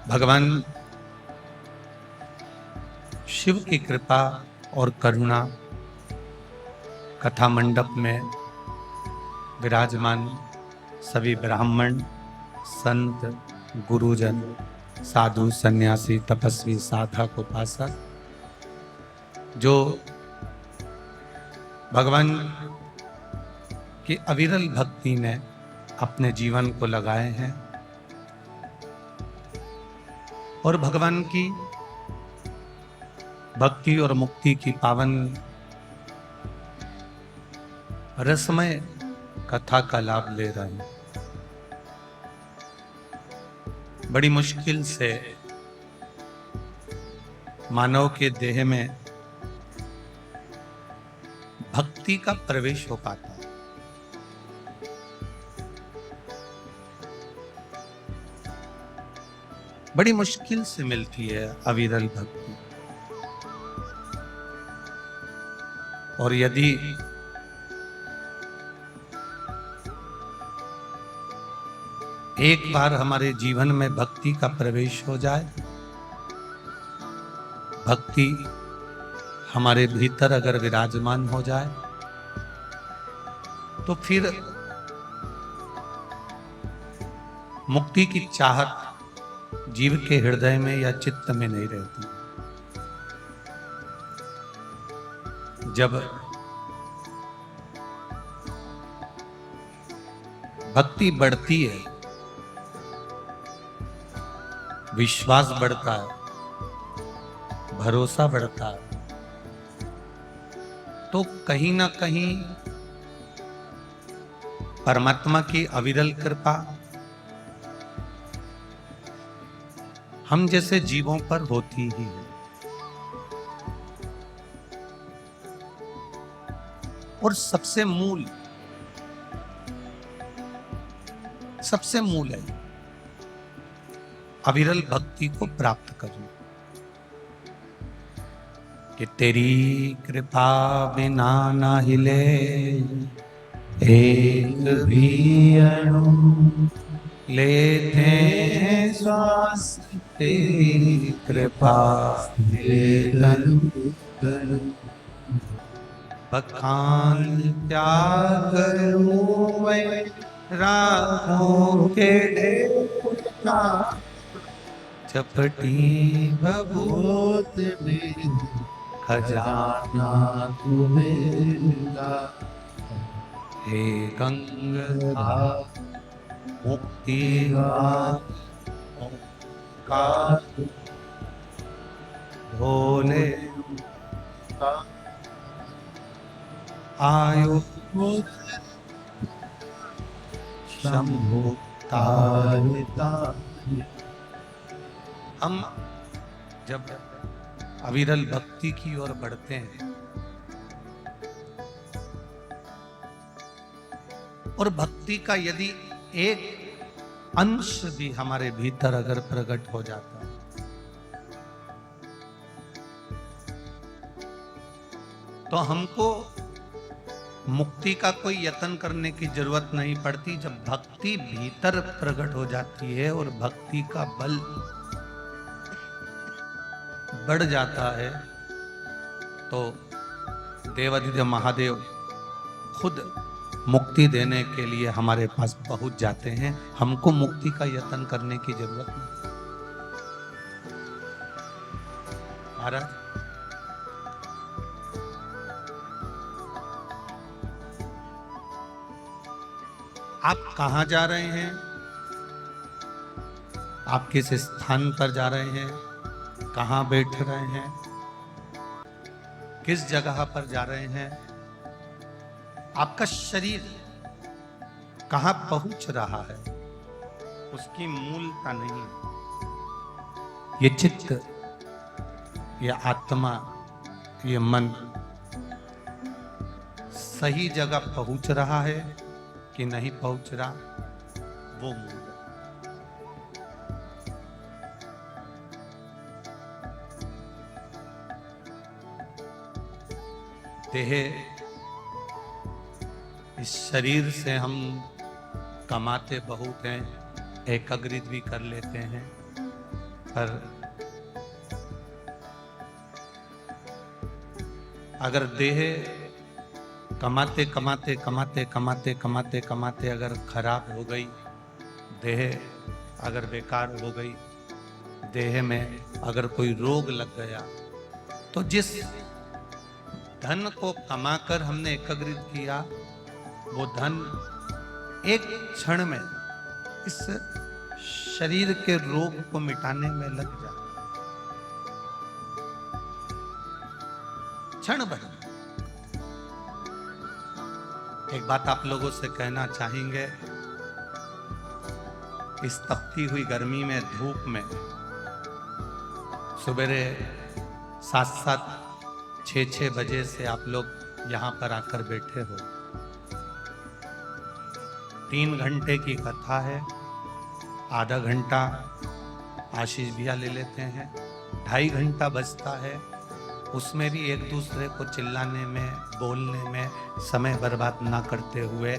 भगवान शिव की कृपा और करुणा कथा मंडप में विराजमान सभी ब्राह्मण, संत, गुरुजन, साधु, सन्यासी, तपस्वी, साधक, उपासक जो भगवान की अविरल भक्ति में अपने जीवन को लगाए हैं और भगवान की भक्ति और मुक्ति की पावन रसमय कथा का लाभ ले रहे हैं। बड़ी मुश्किल से मानव के देह में भक्ति का प्रवेश हो पाता है। बड़ी मुश्किल से मिलती है अविरल भक्ति, और यदि एक बार हमारे जीवन में भक्ति का प्रवेश हो जाए, भक्ति हमारे भीतर अगर विराजमान हो जाए, तो फिर मुक्ति की चाहत जीव के हृदय में या चित्त में नहीं रहती। जब भक्ति बढ़ती है, विश्वास बढ़ता है, भरोसा बढ़ता है, तो कहीं ना कहीं परमात्मा की अविरल कृपा हम जैसे जीवों पर होती ही है। और सबसे मूल है अविरल भक्ति को प्राप्त करना, कि तेरी कृपा बिना ना हिले एक भी अणु, लेते हैं श्वास तेरी कृपा बखान त्याग करूं मैं राहों के ढेर का, चपटी भभूत में खजाना तुम्हें, हे गंगा मुक्ति का भोले आयु शंभु तारिता। हम जब अविरल भक्ति की ओर बढ़ते हैं और भक्ति का यदि एक अंश भी हमारे भीतर अगर प्रकट हो जाता है, तो हमको मुक्ति का कोई यत्न करने की जरूरत नहीं पड़ती। जब भक्ति भीतर प्रकट हो जाती है और भक्ति का बल बढ़ जाता है, तो देवादिदेव महादेव खुद मुक्ति देने के लिए हमारे पास पहुंच जाते हैं। हमको मुक्ति का यत्न करने की जरूरत नहीं। महाराज, आप कहां जा रहे हैं? आप किस स्थान पर जा रहे हैं? कहां बैठ रहे हैं? किस जगह पर जा रहे हैं? आपका शरीर कहां पहुंच रहा है, उसकी मूलता नहीं। ये चित्त, ये आत्मा, ये मन सही जगह पहुंच रहा है कि नहीं पहुंच रहा, वो मूल है। देह, इस शरीर से हम कमाते बहुत हैं, एकाग्रित भी कर लेते हैं, पर अगर देह कमाते कमाते कमाते कमाते कमाते कमाते अगर खराब हो गई, देह अगर बेकार हो गई, देह में अगर कोई रोग लग गया, तो जिस धन को कमाकर हमने एकत्रित किया, वो धन एक क्षण में इस शरीर के रोग को मिटाने में लग जाता, क्षण भर। एक बात आप लोगों से कहना चाहेंगे, इस तपती हुई गर्मी में, धूप में, सवेरे 7-7, 6-6 बजे से आप लोग यहां पर आकर बैठे हो। 3 घंटे की कथा है, आधा घंटा आशीष भैया ले लेते हैं, 2.5 घंटा बचता है, उसमें भी एक दूसरे को चिल्लाने में, बोलने में समय बर्बाद ना करते हुए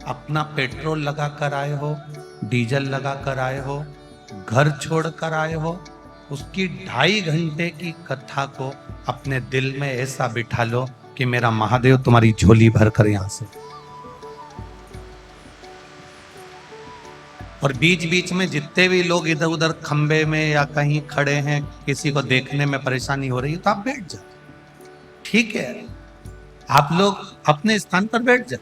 अपना पेट्रोल लगा कर आए हो, डीजल लगा कर आए हो, घर छोड़ कर आए हो, उसकी 2.5 घंटे की कथा को अपने दिल में ऐसा बिठा लो कि मेरा महादेव तुम्हारी झोली भर कर यहां से। और बीच बीच में जितने भी लोग इधर उधर खंबे में या कहीं खड़े हैं, किसी को देखने में परेशानी हो रही है, तो आप बैठ जाओ, ठीक है, आप लोग अपने स्थान पर बैठ जाओ।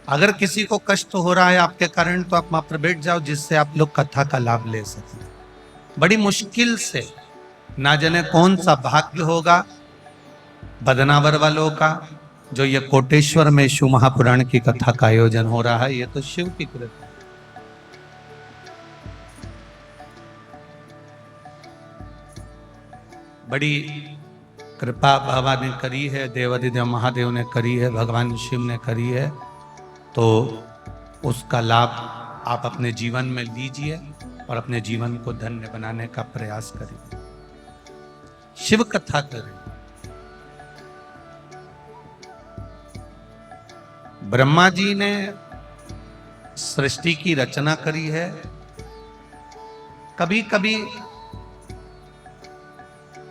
अगर किसी को कष्ट हो रहा है आपके कारण, तो आप वहां पर बैठ जाओ, जिससे आप लोग कथा का लाभ ले सकें। बड़ी मुश्किल से, ना जाने कौन सा भाग्य होगा बदनावर वालों का, जो ये कोटेश्वर में शिव महापुराण की कथा का आयोजन हो रहा है। ये तो शिव की कृपा। बड़ी कृपा बाबा ने करी है, देवाधिदेव महादेव ने करी है, भगवान शिव ने करी है, तो उसका लाभ आप अपने जीवन में लीजिए और अपने जीवन को धन्य बनाने का प्रयास करिए। शिव कथा करें। ब्रह्मा जी ने सृष्टि की रचना करी है। कभी कभी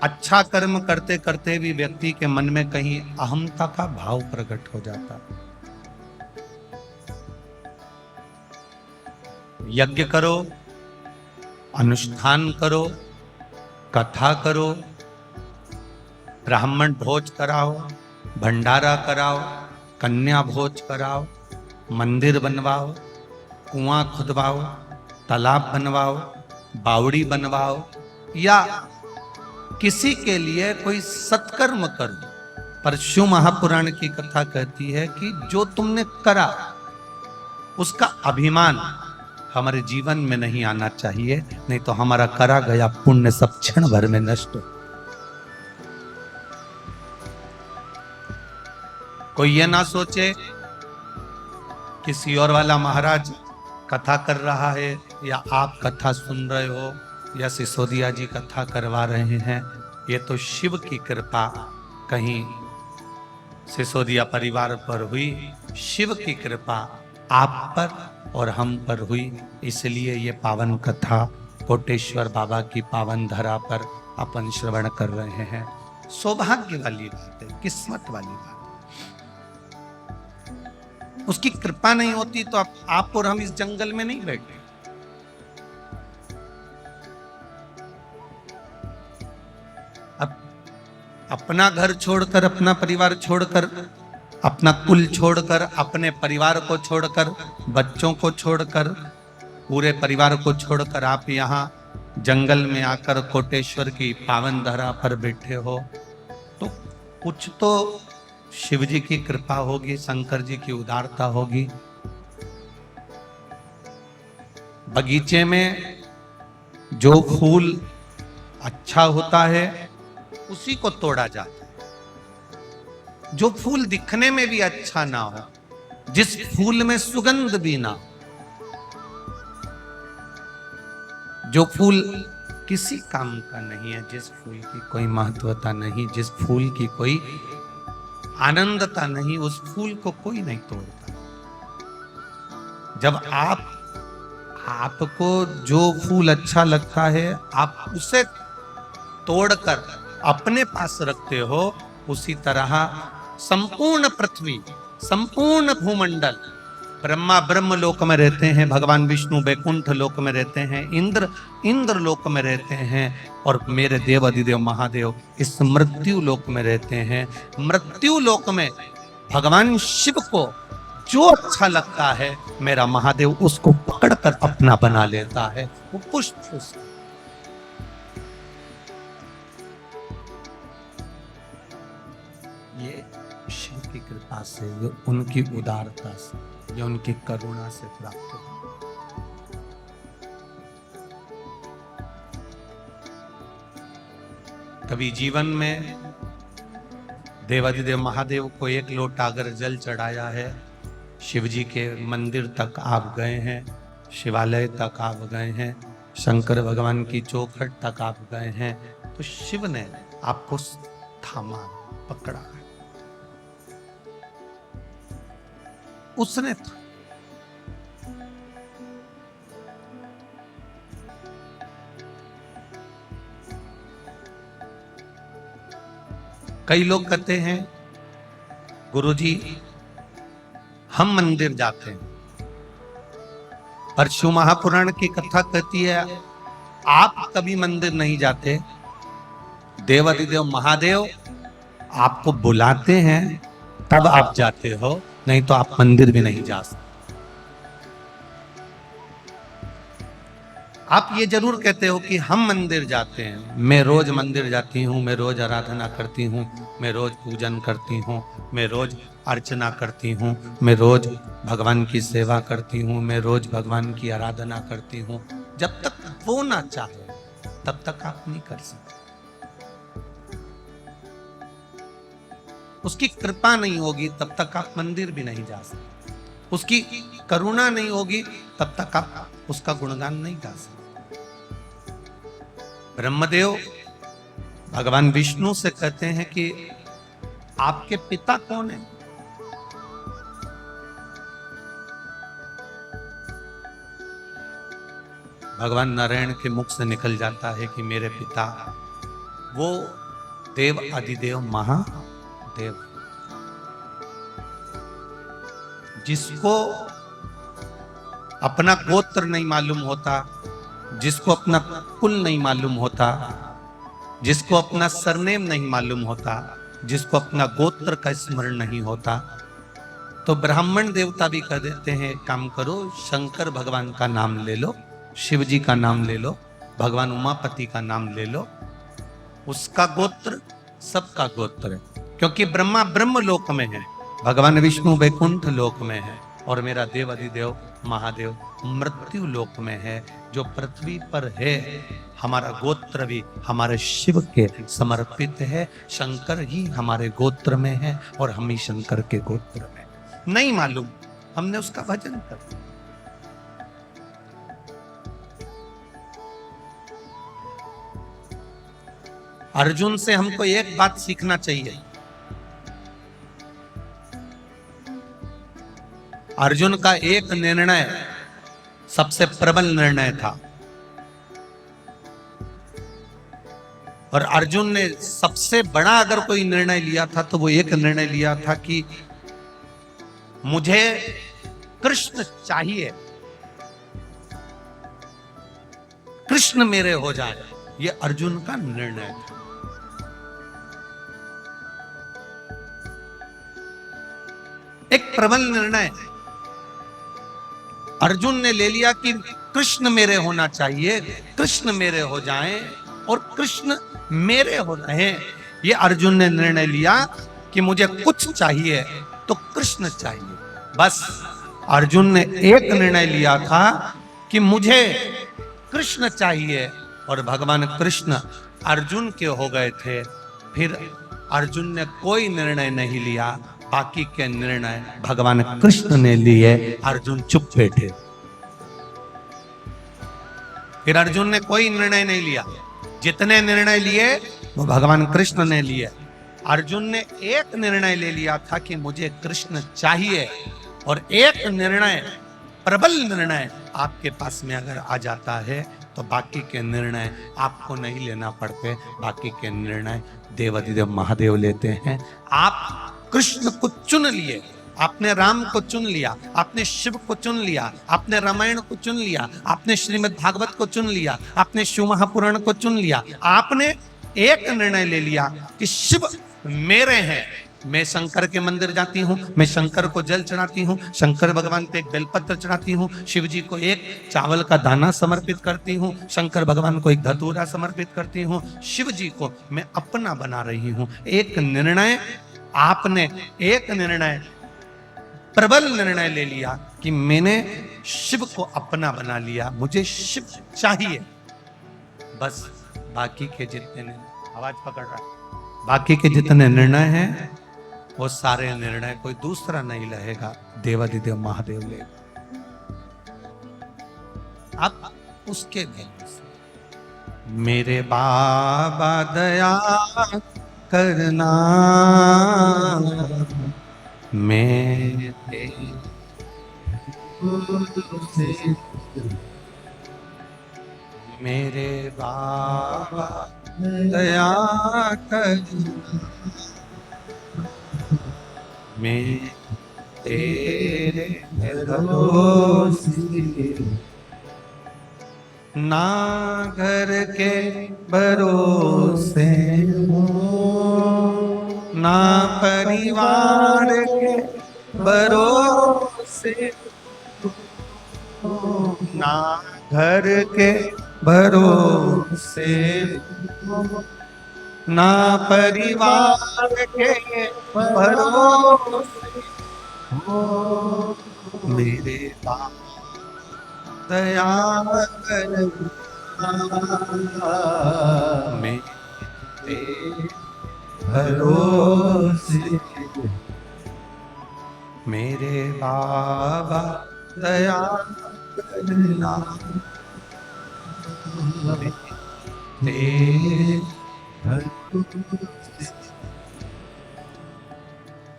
अच्छा कर्म करते करते भी व्यक्ति के मन में कहीं अहंता का भाव प्रकट हो जाता। यज्ञ करो, अनुष्ठान करो, कथा करो, ब्राह्मण भोज कराओ, भंडारा कराओ, कन्या भोज कराओ, मंदिर बनवाओ, कुआं खुदवाओ, तालाब बनवाओ, बावड़ी बनवाओ, या किसी के लिए कोई सत्कर्म करो, पर शिव महापुराण की कथा कहती है कि जो तुमने करा उसका अभिमान हमारे जीवन में नहीं आना चाहिए, नहीं तो हमारा करा गया पुण्य सब क्षण भर में नष्ट हो। कोई ये ना सोचे किसी और वाला महाराज कथा कर रहा है या आप कथा सुन रहे हो या सिसोदिया जी कथा करवा रहे हैं। ये तो शिव की कृपा कहीं सिसोदिया परिवार पर हुई, शिव की कृपा आप पर और हम पर हुई, इसलिए ये पावन कथा कोटेश्वर बाबा की पावन धरा पर अपन श्रवण कर रहे हैं। सौभाग्य वाली बात है, किस्मत वाली बात। उसकी कृपा नहीं होती तो आप और हम इस जंगल में नहीं बैठे। अब अपना घर छोड़कर, अपना परिवार छोड़कर, अपना कुल छोड़कर, अपने परिवार को छोड़कर, बच्चों को छोड़कर, पूरे परिवार को छोड़कर आप यहाँ जंगल में आकर कोटेश्वर की पावन धरा पर बैठे हो, तो कुछ तो शिव जी की कृपा होगी, शंकर जी की उदारता होगी। बगीचे में जो फूल अच्छा होता है उसी को तोड़ा जाता है। जो फूल दिखने में भी अच्छा ना हो, जिस फूल में सुगंध भी ना हो, जो फूल किसी काम का नहीं है, जिस फूल की कोई महत्वता नहीं, जिस फूल की कोई आनंदता नहीं, उस फूल को कोई नहीं तोड़ता। जब आप आपको जो फूल अच्छा लगता है आप उसे तोड़कर अपने पास रखते हो, उसी तरह संपूर्ण पृथ्वी, संपूर्ण भूमंडल, ब्रह्मा ब्रह्म लोक में रहते हैं, भगवान विष्णु वैकुंठ लोक में रहते हैं, इंद्र इंद्र लोक में रहते हैं, और मेरे देव अधिदेव महादेव इस मृत्यु लोक में रहते हैं। मृत्यु लोक में भगवान शिव को जो अच्छा लगता है, मेरा महादेव उसको पकड़कर अपना बना लेता है। वो पुष्प ये शिव की कृपा से, ये उनकी उदारता से, ये उनकी करुणा से प्राप्त हो। कभी जीवन में देवाधिदेव महादेव को एक लोटा अगर जल चढ़ाया है, शिव जी के मंदिर तक आप गए हैं, शिवालय तक आप गए हैं, शंकर भगवान की चौखट तक आप गए हैं, तो शिव ने आपको थामा, पकड़ा, उसने कई लोग कहते हैं गुरुजी हम मंदिर जाते हैं, पर शिव महापुराण की कथा कहती है आप कभी मंदिर नहीं जाते। देवाधिदेव महादेव आपको बुलाते हैं तब आप जाते हो, नहीं तो आप मंदिर भी नहीं जा सकते। आप ये जरूर कहते हो कि हम मंदिर जाते हैं, मैं रोज मंदिर जाती हूँ, मैं रोज आराधना करती हूँ, मैं रोज पूजन करती हूँ, मैं रोज अर्चना करती हूँ, मैं रोज भगवान की सेवा करती हूँ, मैं रोज भगवान की आराधना करती हूँ। जब तक वो ना चाहे तब तक आप नहीं कर सकते। उसकी कृपा नहीं होगी तब तक आप मंदिर भी नहीं जा सकते। उसकी करुणा नहीं होगी तब तक आप उसका गुणगान नहीं गा सकते। ब्रह्मदेव भगवान विष्णु से कहते हैं कि आपके पिता कौन है? भगवान नारायण के मुख से निकल जाता है कि मेरे पिता वो देव अधिदेव महादेव, जिसको अपना गोत्र नहीं मालूम होता, जिसको अपना कुल नहीं मालूम होता, जिसको अपना सरनेम नहीं मालूम होता, जिसको अपना गोत्र का स्मरण नहीं होता, तो ब्राह्मण देवता भी कह देते हैं एक काम करो, शंकर भगवान का नाम ले लो, शिव जी का नाम ले लो, भगवान उमापति का नाम ले लो, उसका गोत्र सबका गोत्र है। क्योंकि ब्रह्मा ब्रह्म लोक में है, भगवान विष्णु वैकुंठ लोक में है, और मेरा देव अधिदेव महादेव मृत्यु लोक में है, जो पृथ्वी पर है। हमारा गोत्र भी हमारे शिव के समर्पित है, शंकर ही हमारे गोत्र में है और हम ही शंकर के गोत्र में। नहीं मालूम, हमने उसका भजन कर। अर्जुन से हमको एक बात सीखना चाहिए। अर्जुन का एक निर्णय सबसे प्रबल निर्णय था, और अर्जुन ने सबसे बड़ा अगर कोई निर्णय लिया था तो वो एक निर्णय लिया था कि मुझे कृष्ण चाहिए, कृष्ण मेरे हो जाए। ये अर्जुन का निर्णय था। एक प्रबल निर्णय अर्जुन ने ले लिया कि कृष्ण मेरे होना चाहिए, कृष्ण मेरे हो जाएं और कृष्ण मेरे हो रहे। ये अर्जुन ने निर्णय लिया कि मुझे कुछ चाहिए तो कृष्ण चाहिए। बस अर्जुन ने एक निर्णय लिया था कि मुझे कृष्ण चाहिए, और भगवान कृष्ण अर्जुन के हो गए थे। फिर अर्जुन ने कोई निर्णय नहीं लिया, बाकी के निर्णय भगवान कृष्ण ने लिए। अर्जुन चुप बैठे। फिर अर्जुन ने कोई निर्णय नहीं लिया, जितने निर्णय लिए वो भगवान कृष्ण ने लिए। अर्जुन ने एक निर्णय ले लिया था कि मुझे कृष्ण चाहिए, और एक निर्णय प्रबल निर्णय आपके पास में अगर आ जाता है तो बाकी के निर्णय आपको नहीं लेना पड़ते, बाकी के निर्णय देवाधिदेव महादेव लेते हैं। आप कृष्ण को चुन लिए, आपने राम को चुन लिया, आपने शिव को चुन लिया, आपने रामायण को चुन लिया, आपने श्रीमद् भागवत को चुन लिया, आपने शिव महापुराण को चुन लिया। आपने एक निर्णय ले लिया कि शिव मेरे हैं, मैं शंकर के मंदिर जाती हूँ, मैं शंकर को जल चढ़ाती हूँ, शंकर भगवान को एक बेलपत्र चढ़ाती हूँ, शिव जी को एक चावल का दाना समर्पित करती हूँ, शंकर भगवान को एक धतूरा समर्पित करती हूँ, शिव जी को मैं अपना बना रही हूँ। एक निर्णय, आपने एक निर्णय, प्रबल निर्णय ले लिया कि मैंने शिव को अपना बना लिया, मुझे शिव चाहिए। बस बाकी के जितने, आवाज पकड़ रहा है, बाकी के जितने निर्णय हैं वो सारे निर्णय कोई दूसरा नहीं रहेगा, देवाधिदेव महादेव ले। अब उसके भेद से मेरे बाबा दया करना, मैं मेरे बाबा दया करना, मैं तेरे भरोसे, ना घर के भरोसे ना परिवार के भरोसे, ना घर के भरोसे ना परिवार के भरोसे, मेरे बाबा दया करना, मैं तेरे भरोसे, मेरे बाबा दया करना, तेरे भरोसे।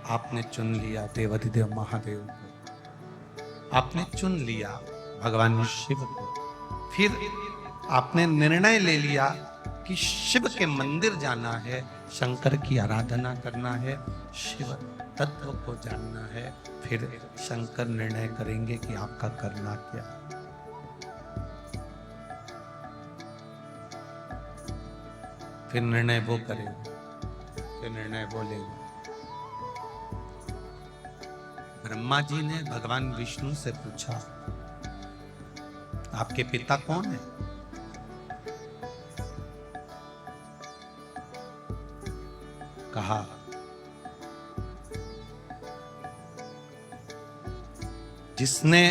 आपने चुन लिया देवाधिदेव महादेव को, आपने चुन लिया भगवान शिव को, फिर आपने निर्णय ले लिया कि शिव के मंदिर जाना है, शंकर की आराधना करना है, शिव तत्व को जानना है, फिर शंकर निर्णय करेंगे कि आपका करना क्या। फिर निर्णय वो करेंगे, फिर निर्णय वो लेंगे। ब्रह्मा जी ने भगवान विष्णु से पूछा, आपके पिता कौन है? कहा जिसने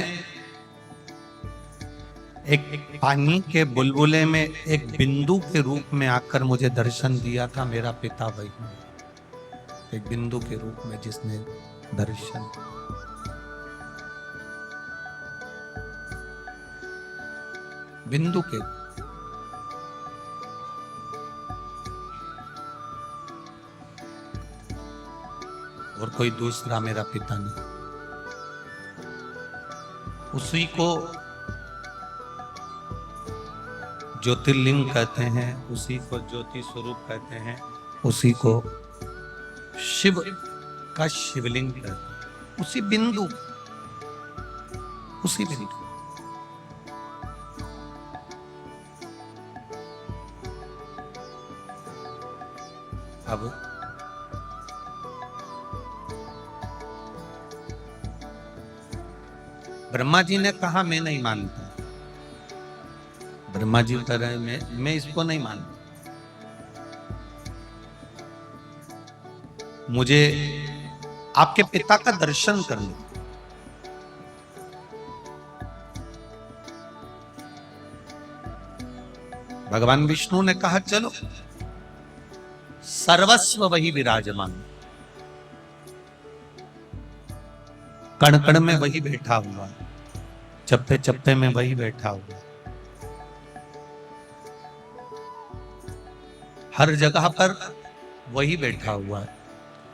एक पानी के बुलबुले में एक बिंदु के रूप में आकर मुझे दर्शन दिया था, मेरा पिता वही है। एक बिंदु के रूप में जिसने दर्शन, बिंदु के, और कोई दूसरा मेरा पिता नहीं। उसी को ज्योतिर्लिंग कहते हैं, उसी को ज्योति स्वरूप कहते हैं, उसी को शिव का शिवलिंग कहते हैं। उसी बिंदु, उसी बिंदु। अब ब्रह्मा जी ने कहा मैं नहीं मानता। ब्रह्मा जी कह रहे मैं इसको नहीं मानता, मुझे आपके पिता का दर्शन करना। भगवान विष्णु ने कहा चलो, सर्वस्व वही विराजमान, कण कण में वही बैठा हुआ, चप्पे चप्पे में वही बैठा हुआ, हर जगह पर वही बैठा हुआ है।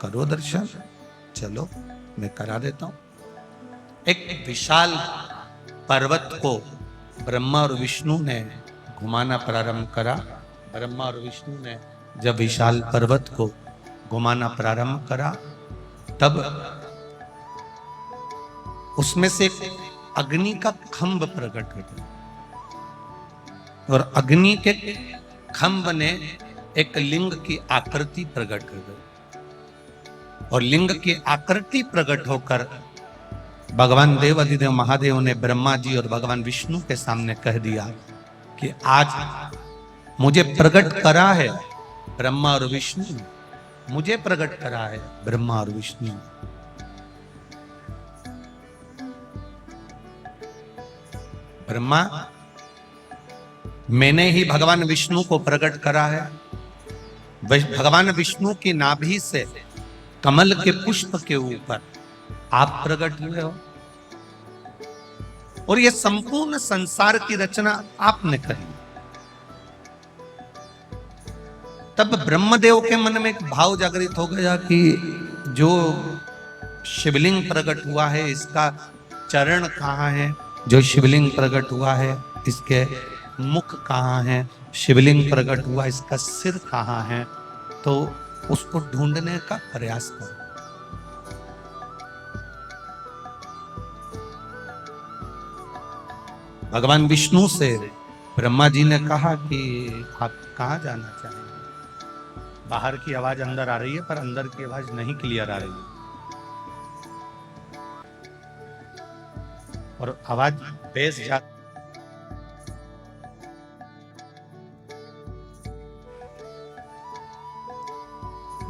करो दर्शन, चलो मैं करा देता हूं। एक विशाल पर्वत को ब्रह्मा और विष्णु ने घुमाना प्रारंभ करा। ब्रह्मा और विष्णु ने जब विशाल पर्वत को घुमाना प्रारंभ करा, तब उसमें से अग्नि का खंभ प्रकट हुआ और अग्नि के खंभ ने एक लिंग की आकृति प्रकट कर दी और लिंग की आकृति प्रकट होकर भगवान देवाधिदेव महादेव ने ब्रह्मा जी और भगवान विष्णु के सामने कह दिया कि आज मुझे प्रकट करा है ब्रह्मा और विष्णु ने, मुझे प्रकट करा है ब्रह्मा और विष्णु ने। ब्रह्मा, मैंने ही भगवान विष्णु को प्रकट करा है। भगवान विष्णु की नाभि से कमल के पुष्प के ऊपर आप प्रकट हुए हो और यह संपूर्ण संसार की रचना आपने करी। तब ब्रह्मदेव के मन में एक भाव जागृत हो गया कि जो शिवलिंग प्रकट हुआ है इसका चरण कहाँ है, जो शिवलिंग प्रकट हुआ है इसके मुख कहाँ है, शिवलिंग प्रकट हुआ इसका सिर कहाँ है, तो उसको ढूंढने का प्रयास करो। भगवान विष्णु से ब्रह्मा जी ने कहा कि आप कहाँ जाना चाहेंगे। बाहर की आवाज अंदर आ रही है पर अंदर की आवाज नहीं क्लियर आ रही है और आवाज बेस जा।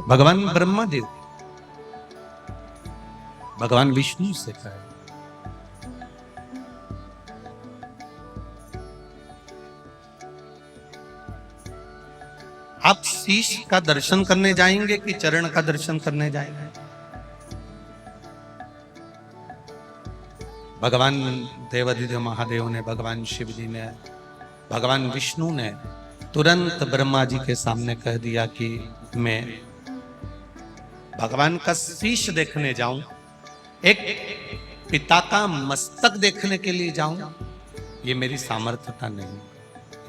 भगवान ब्रह्मा देव भगवान विष्णु से कहे, आप शीश का दर्शन करने जाएंगे कि चरण का दर्शन करने जाएंगे। भगवान देवाधिदेव महादेव ने, भगवान शिव जी ने, भगवान विष्णु ने तुरंत ब्रह्मा जी के सामने कह दिया कि मैं भगवान का शीश देखने जाऊं, एक पिता का मस्तक देखने के लिए जाऊं, ये मेरी सामर्थ्यता नहीं,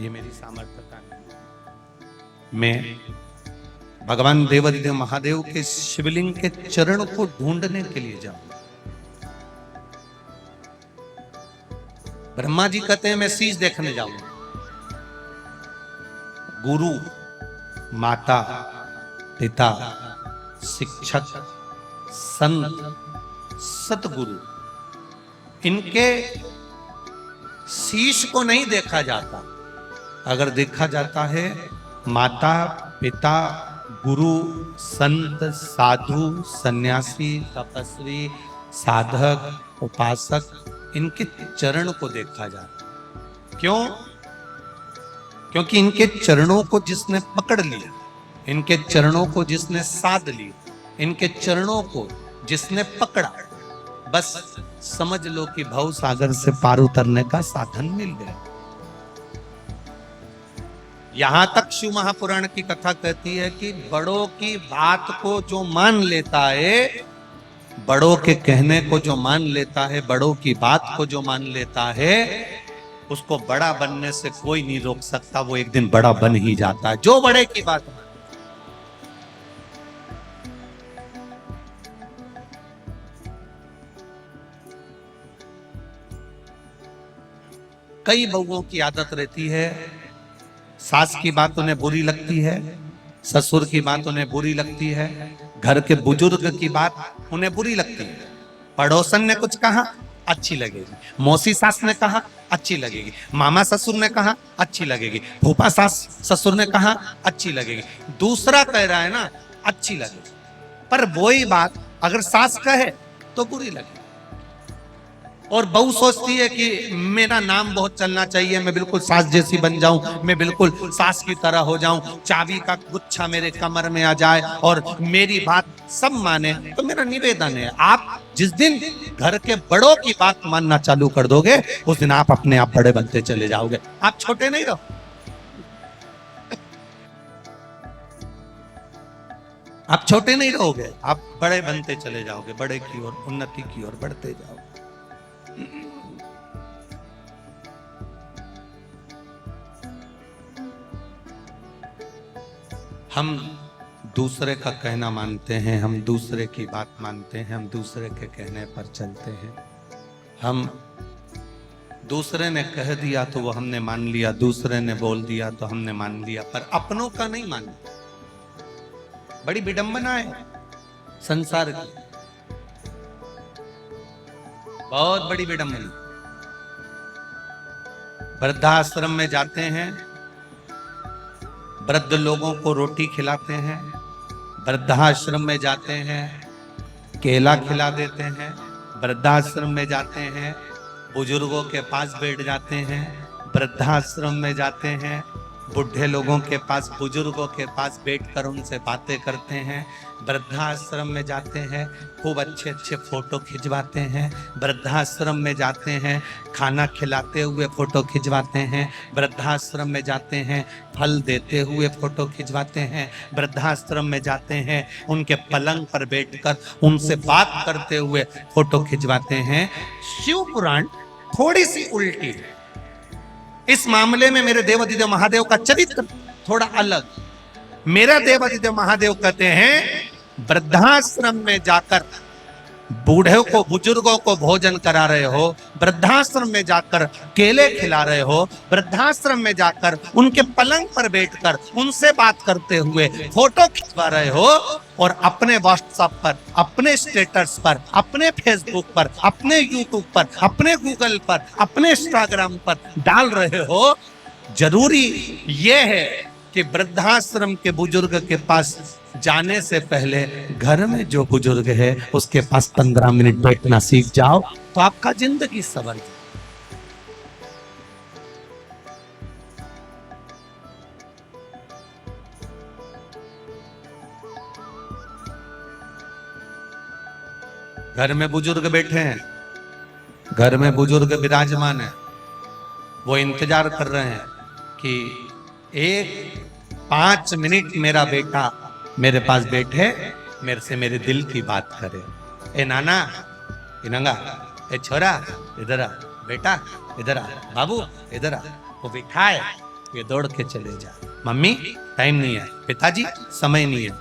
ये मेरी सामर्थ्यता नहीं। मैं भगवान देवाधिदेव महादेव के शिवलिंग के चरण को ढूंढने के लिए जाऊं। ब्रह्मा जी कहते हैं मैं शीश देखने जाऊंगा। गुरु, माता, पिता, शिक्षक, संत, सतगुरु, इनके शीश को नहीं देखा जाता। अगर देखा जाता है माता, पिता, गुरु, संत, साधु, सन्यासी, तपस्वी, साधक, उपासक, इनके चरण को देखा जाता। क्यों? क्योंकि इनके चरणों को जिसने पकड़ लिया, इनके चरणों को जिसने साध लिया, इनके चरणों को जिसने पकड़ा, बस समझ लो कि भव सागर से पार उतरने का साधन मिल गया। यहां तक शिव महापुराण की कथा कहती है कि बड़ों की बात को जो मान लेता है, बड़ों के कहने को जो मान लेता है, बड़ों की बात को जो मान लेता है, उसको बड़ा बनने से कोई नहीं रोक सकता। वो एक दिन बड़ा बन ही जाता है जो बड़े की बात मान। कई बहुओं की आदत रहती है, सास की बात उन्हें बुरी लगती है, ससुर की बात उन्हें बुरी लगती है, घर के बुजुर्ग की बात उन्हें बुरी लगती है, पड़ोसन ने कुछ कहा अच्छी लगेगी, मौसी सास ने कहा अच्छी लगेगी, मामा ससुर ने कहा अच्छी लगेगी, फूफा सास ससुर ने कहा अच्छी लगेगी, दूसरा कह रहा है ना अच्छी लगेगी, पर वही बात अगर सास कहे तो बुरी लगेगी। और बहू सोचती है कि मेरा नाम बहुत चलना चाहिए, मैं बिल्कुल सास जैसी बन जाऊं, मैं बिल्कुल सास की तरह हो जाऊं, चाबी का गुच्छा मेरे कमर में आ जाए और मेरी बात सब माने। तो मेरा निवेदन है, आप जिस दिन घर के बड़ों की बात मानना चालू कर दोगे, उस दिन आप अपने आप बड़े बनते चले जाओगे। आप छोटे नहीं रहो, आप छोटे नहीं रहोगे, आप बड़े बनते चले जाओगे, बड़े की ओर, उन्नति की ओर बढ़ते जाओगे। हम दूसरे का कहना मानते हैं, हम दूसरे की बात मानते हैं, हम दूसरे के कहने पर चलते हैं। हम दूसरे ने कह दिया तो वो हमने मान लिया, दूसरे ने बोल दिया तो हमने मान लिया, पर अपनों का नहीं माना। बड़ी विडंबना है संसार की, बहुत बड़ी विडंबना। वृद्धाश्रम में जाते हैं, वृद्ध लोगों को रोटी खिलाते हैं, वृद्धाश्रम में जाते हैं केला खिला देते हैं, वृद्धाश्रम में जाते हैं बुजुर्गों के पास बैठ जाते हैं, वृद्धाश्रम में जाते हैं बुढ़े लोगों के पास, बुजुर्गों के पास बैठकर उनसे बातें करते हैं, वृद्धाश्रम में जाते हैं खूब अच्छे अच्छे फोटो खिंचवाते हैं, वृद्धाश्रम में जाते हैं खाना खिलाते हुए फोटो खिंचवाते हैं, वृद्धाश्रम में जाते हैं फल देते हुए फोटो खिंचवाते हैं, वृद्धाश्रम में जाते हैं उनके पलंग पर बैठकर उनसे बात करते हुए फोटो खिंचवाते हैं। शिव पुराण थोड़ी सी उल्टी है इस मामले में। मेरे देवादिदेव महादेव का चरित्र थोड़ा अलग। मेरा देवादिदेव महादेव कहते हैं वृद्धाश्रम में जाकर बूढ़े को बुजुर्गों को भोजन करा रहे हो, वृद्धाश्रम में जाकर केले खिला रहे हो, वृद्धाश्रम में जाकर उनके पलंग पर बैठकर उनसे बात करते हुए फोटो खिंचवा रहे हो, और अपने व्हाट्सएप पर, अपने स्टेटस पर, अपने फेसबुक पर, अपने यूट्यूब पर, अपने गूगल पर, अपने इंस्टाग्राम पर डाल रहे हो। जरूरी यह है कि वृद्धाश्रम के बुजुर्ग के पास जाने से पहले घर में जो बुजुर्ग है उसके पास 15 मिनट बैठना सीख जाओ तो आपका जिंदगी सवर जाए। घर में बुजुर्ग बैठे हैं, घर में बुजुर्ग विराजमान है, वो इंतजार कर रहे हैं कि 5 मिनट मेरा बेटा मेरे पास बैठे, मेरे से मेरे दिल की बात करे। ए नाना, ए नंगा, ए छोरा इधर आ, बेटा इधर आ, बाबू इधर आ। वो बैठा है, ये दौड़ के चले जा। मम्मी टाइम नहीं है, पिताजी समय नहीं है,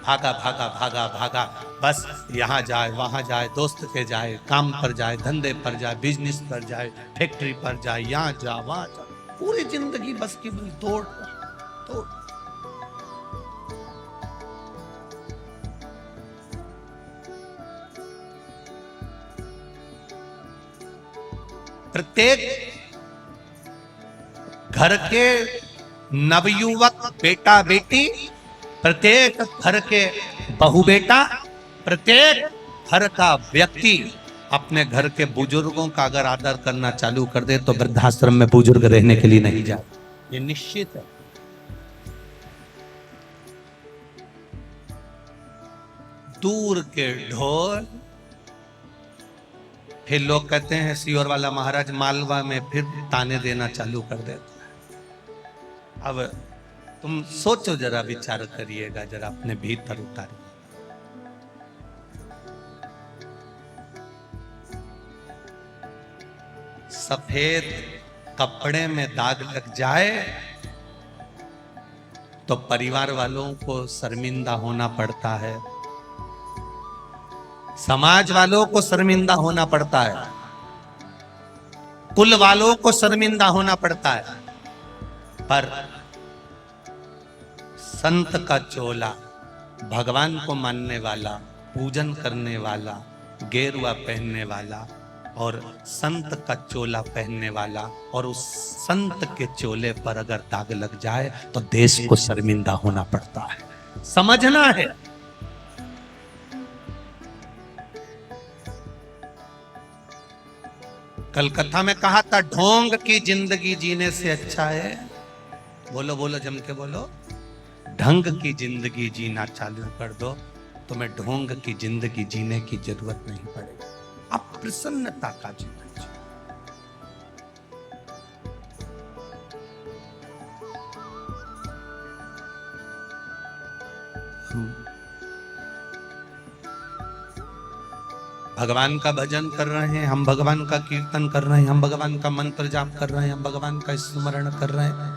भागा भागा भागा भागा, बस यहाँ जाए वहाँ जाए, दोस्त के जाए, काम पर जाए, धंधे पर जाए, बिजनेस पर जाए, फैक्ट्री पर जाए, यहाँ जा वहाँ जा, पूरी जिंदगी बस की दौड़ दौड़। प्रत्येक घर के नवयुवक बेटा बेटी, प्रत्येक घर के बहू बेटा, प्रत्येक घर का व्यक्ति अपने घर के बुजुर्गों का अगर आदर करना चालू कर दे तो वृद्धाश्रम में बुजुर्ग रहने के लिए नहीं जाए, ये निश्चित है। दूर के ढोल, फिर लोग कहते हैं सीहोर वाला महाराज मालवा में फिर ताने देना चालू कर देता है। अब तुम सोचो जरा, विचार करिएगा जरा, अपने भीतर उतारिए। सफेद कपड़े में दाग लग जाए तो परिवार वालों को शर्मिंदा होना पड़ता है, समाज वालों को शर्मिंदा होना पड़ता है, कुल वालों को शर्मिंदा होना पड़ता है। पर संत का चोला, भगवान को मानने वाला, पूजन करने वाला, गेरुआ पहनने वाला और संत का चोला पहनने वाला, और उस संत के चोले पर अगर दाग लग जाए तो देश को शर्मिंदा होना पड़ता है, समझना है। कलकत्ता में कहा था ढोंग की जिंदगी जीने से अच्छा है, बोलो बोलो जम के बोलो, ढंग की जिंदगी जीना चालू कर दो, तुम्हें ढोंग की जिंदगी जीने की जरूरत नहीं पड़ेगी। अब प्रसन्नता का जीवन जियो। भगवान का भजन कर रहे हैं, हम भगवान का कीर्तन कर रहे हैं, हम भगवान का मंत्र जाप कर रहे हैं, हम भगवान का स्मरण कर रहे हैं,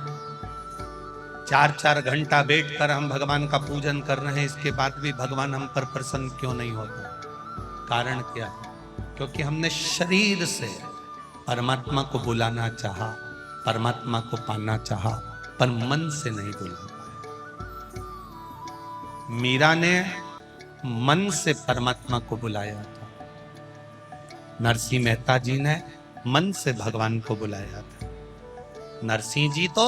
4-4 घंटा बैठकर हम भगवान का पूजन कर रहे हैं, इसके बाद भी भगवान हम पर प्रसन्न क्यों नहीं होता? कारण क्या है? क्योंकि हमने शरीर से परमात्मा को बुलाना चाहा, परमात्मा को पाना चाहा, पर मन से नहीं बुला पाए। मीरा ने मन से परमात्मा को बुलाया था, नरसिंह मेहता जी ने मन से भगवान को बुलाया था। नरसिंह जी तो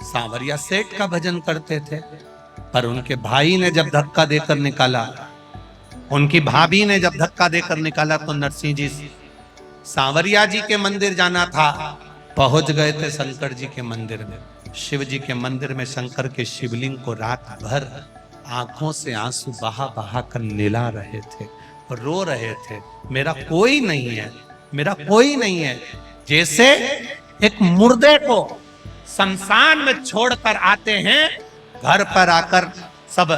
सांवरिया सेठ का भजन करते थे, पर उनके भाई ने जब धक्का देकर निकाला, उनकी भाभी ने जब धक्का देकर निकाला, तो नरसिंह जी सांवरिया जी के मंदिर जाना था, पहुंच गए थे शंकर जी के मंदिर में। शिव जी के मंदिर में शंकर के शिवलिंग को रात भर आंखों से आंसू बहा बहा कर निला रहे थे, रो रहे थे, मेरा कोई नहीं है, मेरा कोई नहीं है। जैसे एक मुर्दे को शमशान में छोड़कर आते हैं, घर पर आकर सब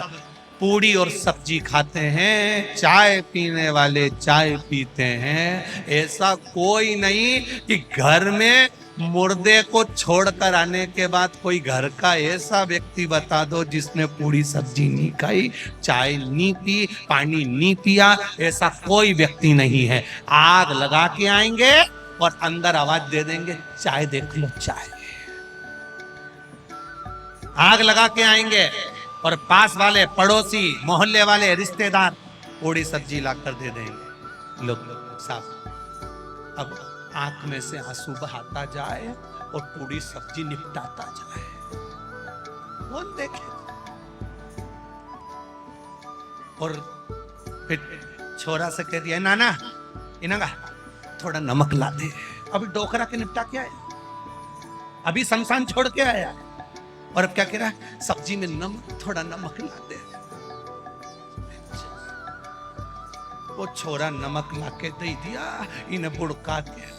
पूड़ी और सब्जी खाते हैं, चाय पीने वाले चाय पीते हैं, ऐसा कोई नहीं कि घर में मुर्दे को छोड़कर आने के बाद कोई घर का ऐसा व्यक्ति बता दो जिसने पूरी सब्जी नहीं खाई, चाय नहीं पी, पानी नहीं पिया, ऐसा कोई व्यक्ति नहीं है। आग लगा के आएंगे और अंदर आवाज दे देंगे, चाय देख लो चाय। आग लगा के आएंगे और पास वाले पड़ोसी मोहल्ले वाले रिश्तेदार पूरी सब्जी लाकर दे देंगे। लोग साहब अब आंख में से आंसू बहाता जाए और पूरी सब्जी निपटाता जाए, कौन देखे? और फिर छोरा से कह दिया, नाना इनगा थोड़ा नमक ला दे, अभी डोकरा के निपटा के आया, अभी शमशान छोड़ के आया, और अब क्या कह रहा है, सब्जी में नमक, थोड़ा नमक ला दे। वो छोरा नमक ला के दे दिया, इन्हें बुड़का दिया।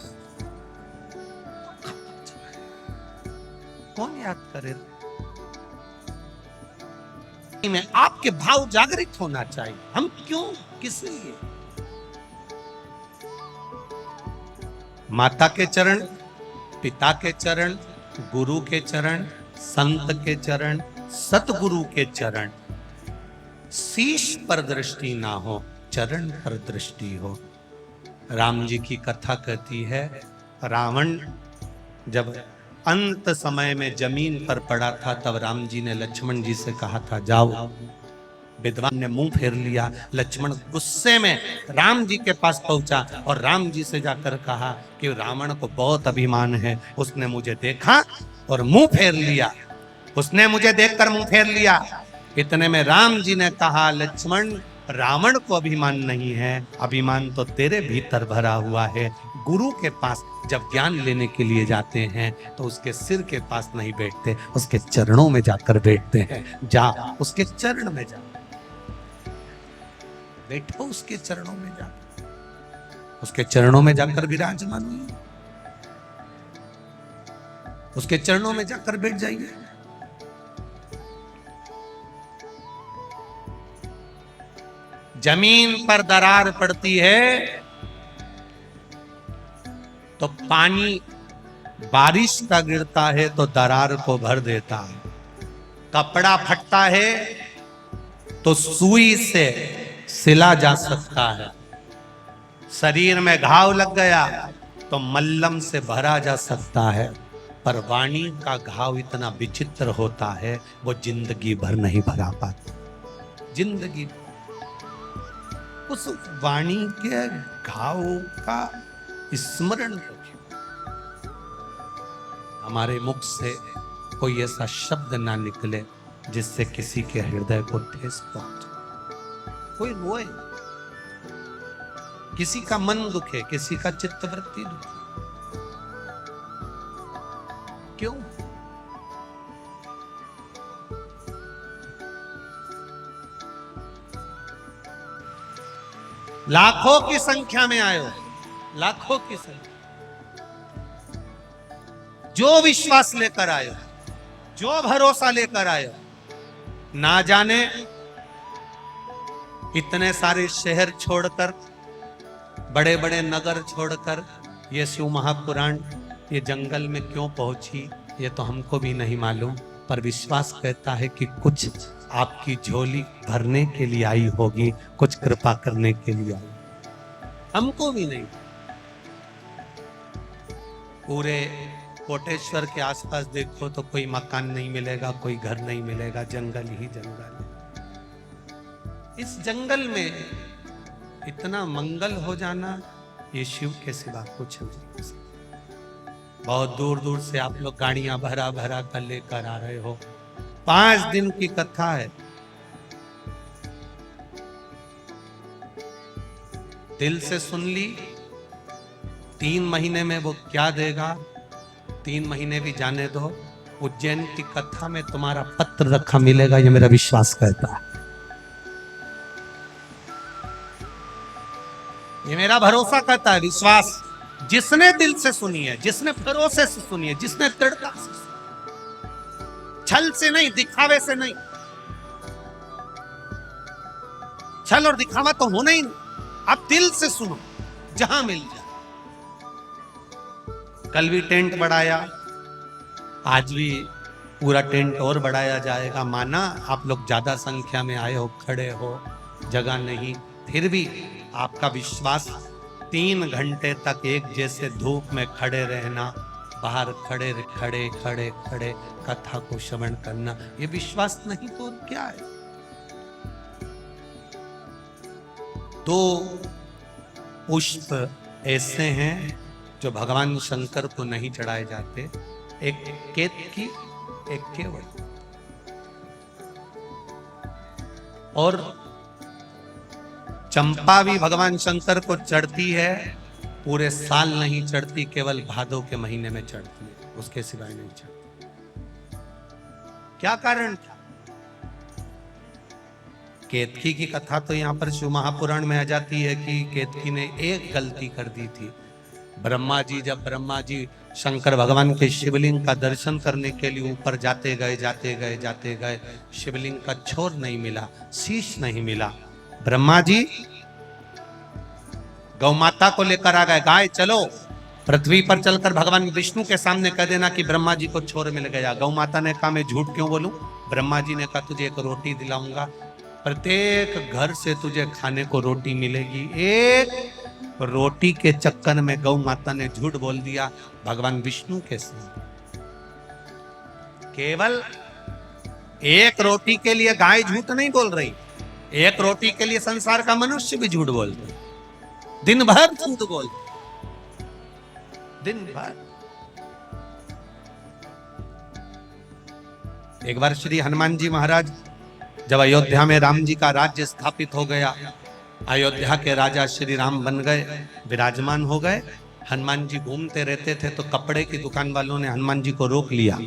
कौन याद करे? में आपके भाव जागृत होना चाहिए। हम क्यों, किस लिए? माता के चरण, पिता के चरण, गुरु के चरण, संत के चरण, सतगुरु के चरण, शीश पर दृष्टि ना हो, चरण पर दृष्टि हो। राम जी की कथा कहती है, रावण जब अंत समय में जमीन पर पड़ा था, तब राम जी ने लक्ष्मण जी से कहा था जाओ। विद्वान ने मुंह फेर लिया। लक्ष्मण गुस्से में राम जी के पास पहुंचा और राम जी से जाकर कहा कि रावण को बहुत अभिमान है, उसने मुझे देखा और मुंह फेर लिया, उसने मुझे देखकर मुंह फेर लिया। इतने में राम जी ने कहा, लक्ष्मण रावण को अभिमान नहीं है, अभिमान तो तेरे भीतर भरा हुआ है। गुरु के पास जब ज्ञान लेने के लिए जाते हैं तो उसके सिर के पास नहीं बैठते, उसके चरणों में जाकर बैठते हैं। जा उसके चरण में जा बैठो, उसके चरणों में जा, उसके चरणों में जाकर विराजमान हुई, उसके चरणों में जाकर बैठ जाइए। जमीन पर दरार पड़ती है तो पानी बारिश का गिरता है तो दरार को भर देता है। कपड़ा फटता है तो सुई से सिला जा सकता है। शरीर में घाव लग गया तो मल्लम से भरा जा सकता है। पर वाणी का घाव इतना विचित्र होता है, वो जिंदगी भर नहीं भरा पाता। जिंदगी उस वाणी के घाव का स्मरण रखिए। हमारे मुख से कोई ऐसा शब्द ना निकले जिससे किसी के हृदय को ठेस पहुंचे, कोई रोए, किसी का मन दुखे, किसी का चित्तवृत्ति दुखे। क्यों? लाखों की संख्या में आयो, लाखों की संख्या, जो विश्वास लेकर आयो, जो भरोसा लेकर आयो, ना जाने इतने सारे शहर छोड़कर, बड़े बड़े नगर छोड़कर ये शिव महापुराण ये जंगल में क्यों पहुंची, ये तो हमको भी नहीं मालूम। पर विश्वास कहता है कि कुछ आपकी झोली भरने के लिए आई होगी, कुछ कृपा करने के लिए आई। हमको भी नहीं। पूरे कोटेश्वर के आसपास देखो तो कोई मकान नहीं मिलेगा, कोई घर नहीं मिलेगा, जंगल ही जंगल है। इस जंगल में इतना मंगल हो जाना, ये शिव के सिवा कुछ नहीं। बहुत दूर दूर से आप लोग गाड़ियां भरा भरा कर लेकर आ रहे हो। 5 दिन की कथा है। दिल से सुन ली, 3 महीने में वो क्या देगा, 3 महीने भी जाने दो। उज्जैन की कथा में तुम्हारा पत्र रखा मिलेगा, ये मेरा विश्वास कहता है। ये मेरा भरोसा कहता है, विश्वास। जिसने दिल से सुनी है, जिसने भरोसे से सुनी है, जिसने दृढ़ता से, छल से नहीं, दिखावे से नहीं। छल और दिखावा तो होना ही नहीं। आप दिल से सुनो, जहां मिल जाए। कल भी टेंट बढ़ाया, आज भी पूरा टेंट और बढ़ाया जाएगा। माना आप लोग ज्यादा संख्या में आए हो, खड़े हो, जगह नहीं, फिर भी आपका विश्वास 3 घंटे तक एक जैसे धूप में खड़े रहना, बाहर खड़े खड़े खड़े खड़े कथा को श्रवण करना, ये विश्वास नहीं तो क्या है। 2 पुष्प ऐसे हैं जो भगवान शंकर को नहीं चढ़ाए जाते, एक केतकी, एक केवट। और चंपा भी भगवान शंकर को चढ़ती है, पूरे साल नहीं चढ़ती, केवल भादो के महीने में चढ़ती है, उसके सिवाय नहीं चढ़ती। क्या कारण था? केतकी की कथा तो यहां पर शिव महापुराण में आ जाती है कि केतकी ने एक गलती कर दी थी। जब ब्रह्मा जी शंकर भगवान के शिवलिंग का दर्शन करने के लिए ऊपर जाते गए, शिवलिंग का छोर नहीं मिला, शीश नहीं मिला। ब्रह्मा जी गौ माता को लेकर आ गए, गाय चलो पृथ्वी पर चलकर भगवान विष्णु के सामने कह देना कि ब्रह्मा जी को छोर मिल गया। गौ माता ने कहा मैं झूठ क्यों बोलूं? ब्रह्मा जी ने कहा तुझे एक रोटी दिलाऊंगा, प्रत्येक घर से तुझे खाने को रोटी मिलेगी। एक रोटी के चक्कर में गौ माता ने झूठ बोल दिया भगवान विष्णु के सामने। केवल एक रोटी के लिए गाय झूठ नहीं बोल रही, एक रोटी के लिए संसार का मनुष्य भी झूठ बोलते, दिन भर झूठ बोलते, दिन भर। एक बार श्री हनुमान जी महाराज जब अयोध्या में राम जी का राज्य स्थापित हो गया, अयोध्या के राजा श्री राम बन गए, विराजमान हो गए। हनुमान जी घूमते रहते थे तो कपड़े की दुकान वालों ने हनुमान जी को रोक लिया।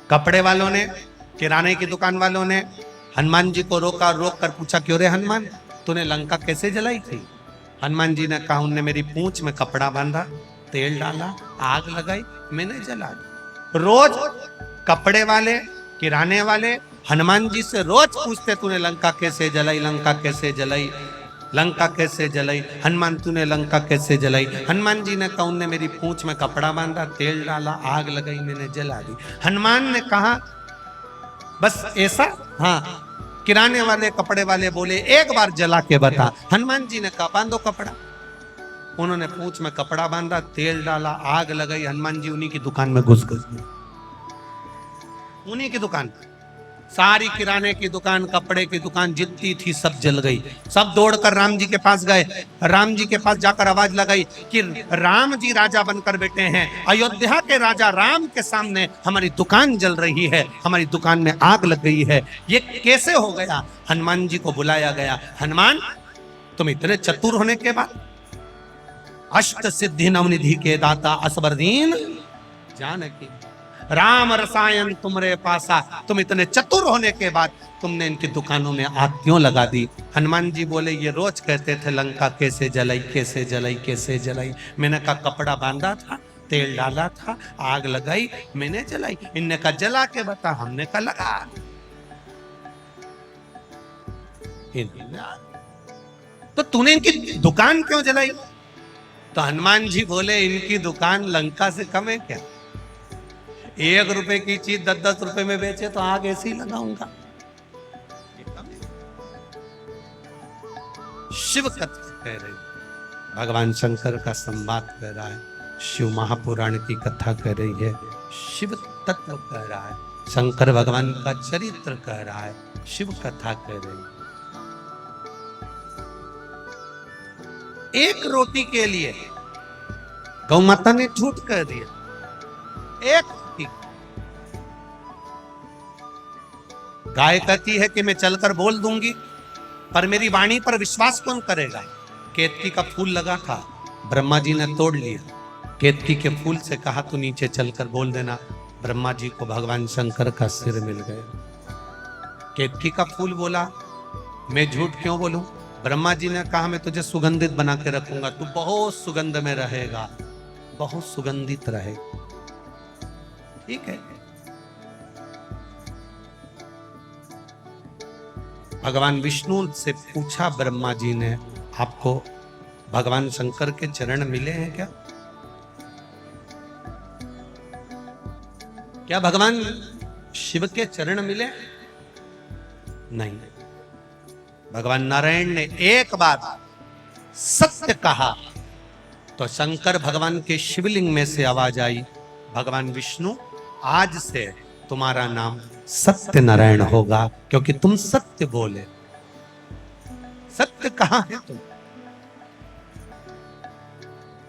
कपड़े वालों ने, किराने की दुकान वालों ने हनुमान जी को रोका, रोक कर पूछा क्यों रे हनुमान, तूने लंका कैसे जलाई थी? हनुमान जी ने कहा उनने मेरी पूंछ में कपड़ा बांधा, तेल डाला, आग लगाई, मैंने जला दी। रोज कपड़े वाले, किराने वाले हनुमान जी से रोज पूछते तूने लंका कैसे जलाई, लंका कैसे जलाई, लंका कैसे जलाई, हनुमान तूने लंका कैसे जलाई? हनुमान जी ने कहा उनने मेरी पूंछ में कपड़ा बांधा, तेल डाला, आग लगाई, मैंने जला दी। हनुमान ने कहा बस ऐसा? हाँ। किराने वाले, कपड़े वाले बोले एक बार जला के बता। हनुमान जी ने कहा बांधो कपड़ा। उन्होंने पूंछ में कपड़ा बांधा, तेल डाला, आग लगाई। हनुमान जी उन्हीं की दुकान में घुस गए, उन्हीं की दुकान। सारी किराने की दुकान, कपड़े की दुकान जितनी थी सब जल गई। सब दौड़कर राम जी के पास गए। राम जी के पास जाकर आवाज लगाई कि राम जी राजा बनकर बैठे हैं, अयोध्या के राजा राम के सामने हमारी दुकान जल रही है, हमारी दुकान में आग लग गई है, ये कैसे हो गया? हनुमान जी को बुलाया गया। हनुमान तुम इतने चतुर होने के बाद, अष्ट सिद्धि नवनिधि के दाता असबरदीन जानकी, राम रसायन तुमरे पासा, तुम इतने चतुर होने के बाद तुमने इनकी दुकानों में आग क्यों लगा दी? हनुमान जी बोले ये रोज कहते थे लंका कैसे जलाई, कैसे जलाई, कैसे जलाई। मैंने कहा कपड़ा बांधा था, तेल डाला था, आग लगाई, मैंने जलाई। इनने कहा जला के बता, हमने कहा लगा। तो तूने इनकी दुकान क्यों जलाई? तो हनुमान जी बोले इनकी दुकान लंका से कम है क्या? 1 रुपए की चीज 10-10 रुपए में बेचे तो आग ऐसे ही लगाऊंगा। शिव कथा कह रही, भगवान शंकर का संवाद कह रहा है, शिव महापुराण की कथा कह रही है, शिव तत्व कह रहा है, शंकर भगवान का चरित्र कह रहा है, शिव कथा कह रही है। एक रोटी के लिए गौ माता ने झूठ कह दिया, एक रोटी। गाय कहती है कि मैं चलकर बोल दूंगी, पर मेरी वाणी पर विश्वास कौन करेगा। केतकी का फूल लगा था, ब्रह्मा जी ने तोड़ लिया। केतकी के फूल से कहा तू नीचे चलकर बोल देना, ब्रह्मा जी को भगवान शंकर का सिर मिल गया। केतकी का फूल बोला मैं झूठ क्यों बोलूं। ब्रह्मा जी ने कहा मैं तुझे सुगंधित बना के रखूंगा, तू बहुत सुगंध में रहेगा, बहुत सुगंधित रहेगा। ठीक है। भगवान विष्णु से पूछा ब्रह्मा जी ने, आपको भगवान शंकर के चरण मिले हैं क्या? क्या भगवान शिव के चरण मिले? नहीं। भगवान नारायण ने एक बार सत्य कहा तो शंकर भगवान के शिवलिंग में से आवाज आई, भगवान विष्णु आज से तुम्हारा नाम सत्य नारायण होगा, क्योंकि तुम सत्य बोले। सत्य कहां है तुम?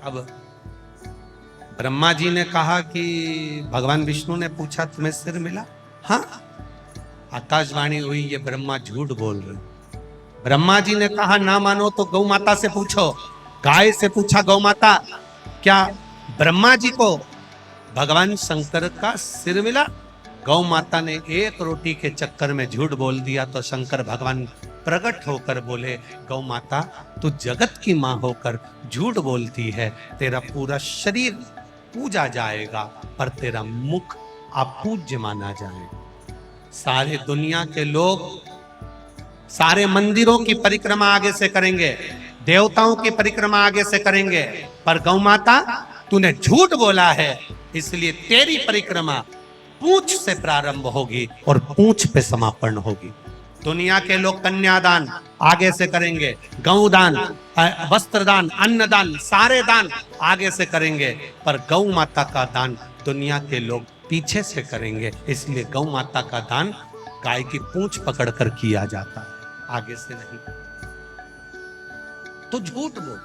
अब ब्रह्मा जी ने कहा कि भगवान विष्णु ने पूछा तुम्हें सिर मिला? हाँ। आकाशवाणी हुई ये ब्रह्मा झूठ बोल रहे। ब्रह्मा जी ने कहा ना मानो तो गौ माता से पूछो। गाय से पूछा गौ माता क्या ब्रह्मा जी को भगवान शंकर का सिर मिला? गौ माता ने एक रोटी के चक्कर में झूठ बोल दिया तो शंकर भगवान प्रकट होकर बोले, गौ माता तू जगत की मां होकर झूठ बोलती है, तेरा पूरा शरीर पूजा जाएगा पर तेरा मुख अपूज्य माना जाएगा। सारे दुनिया के लोग सारे मंदिरों की परिक्रमा आगे से करेंगे, देवताओं की परिक्रमा आगे से करेंगे, पर गौ माता तूने झूठ बोला है, इसलिए तेरी परिक्रमा पूंछ से प्रारंभ होगी और पूंछ पे समापन होगी। दुनिया के लोग कन्यादान आगे से करेंगे, गौदान, वस्त्रदान, अन्नदान, सारे दान आगे से करेंगे, पर गौ माता का दान दुनिया के लोग पीछे से करेंगे। इसलिए गौ माता का दान गाय की पूंछ पकड़कर किया जाता है, आगे से नहीं। तो झूठ बोल।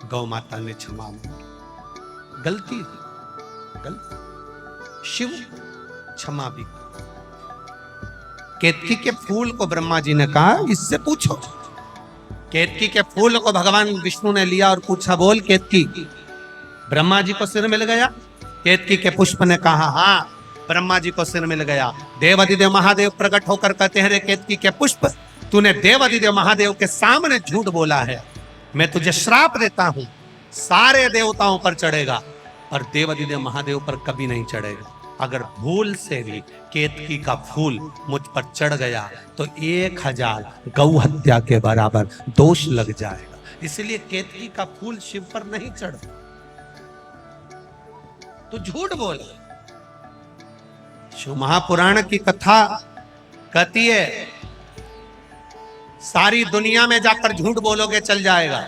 गौ माता ने क्षमा मांगी, गलती गलती, शिव क्षमा भी। केतकी के फूल को ब्रह्मा जी ने कहा इससे पूछो। केतकी के फूल को भगवान विष्णु ने लिया और पूछा, बोल केतकी ब्रह्मा जी को सिर मिल गया? केतकी के पुष्प ने कहा हाँ ब्रह्मा जी को सिर मिल गया। देवाधिदेव महादेव प्रकट होकर कहते हैं, रे केतकी के पुष्प तूने देवाधिदेव महादेव के सामने झूठ बोला है, मैं तुझे श्राप देता हूं, सारे देवताओं पर चढ़ेगा और देवाधिदेव महादेव पर कभी नहीं चढ़ेगा। अगर भूल से भी केतकी का फूल मुझ पर चढ़ गया तो 1000 गौ हत्या के बराबर दोष लग जाएगा। इसलिए केतकी का फूल शिव पर नहीं चढ़ता। तो झूठ बोला। शिव महापुराण की कथा कहती है सारी दुनिया में जाकर झूठ बोलोगे चल जाएगा,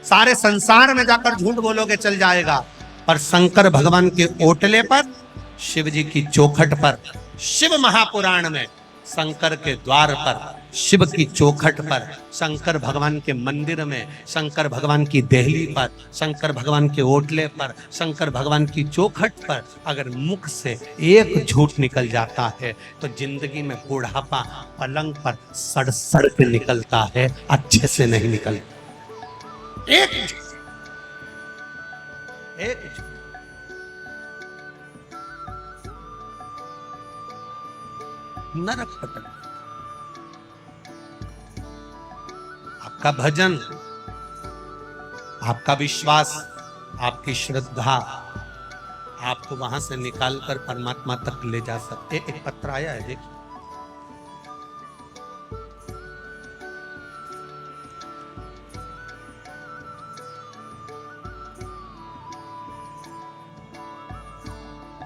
सारे संसार में जाकर झूठ बोलोगे चल जाएगा, पर शंकर भगवान के ओटले पर, शिव जी की चौखट पर, शिव महापुराण में शंकर के द्वार पर, शिव की चौखट पर, शंकर भगवान के मंदिर में, शंकर भगवान की देहली पर, शंकर भगवान के ओटले पर, शंकर भगवान की चौखट पर अगर मुख से एक झूठ निकल जाता है तो जिंदगी में बुढ़ापा पलंग पर सड़ सड़ के निकलता है, अच्छे से नहीं निकलता। एक नरक पटक। आपका भजन, आपका विश्वास, आपकी श्रद्धा आपको वहां से निकालकर परमात्मा तक ले जा सकते। एक पत्र आया है देखिए,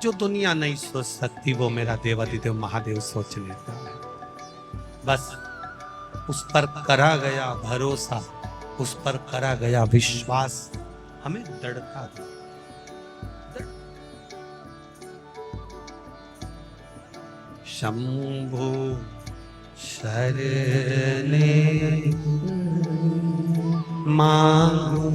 जो दुनिया नहीं सोच सकती वो मेरा देवाधिदेव महादेव सोच लेता है। बस उस पर करा गया भरोसा, उस पर करा गया विश्वास हमें दृढ़ता दे। शंभु शरणे मांगो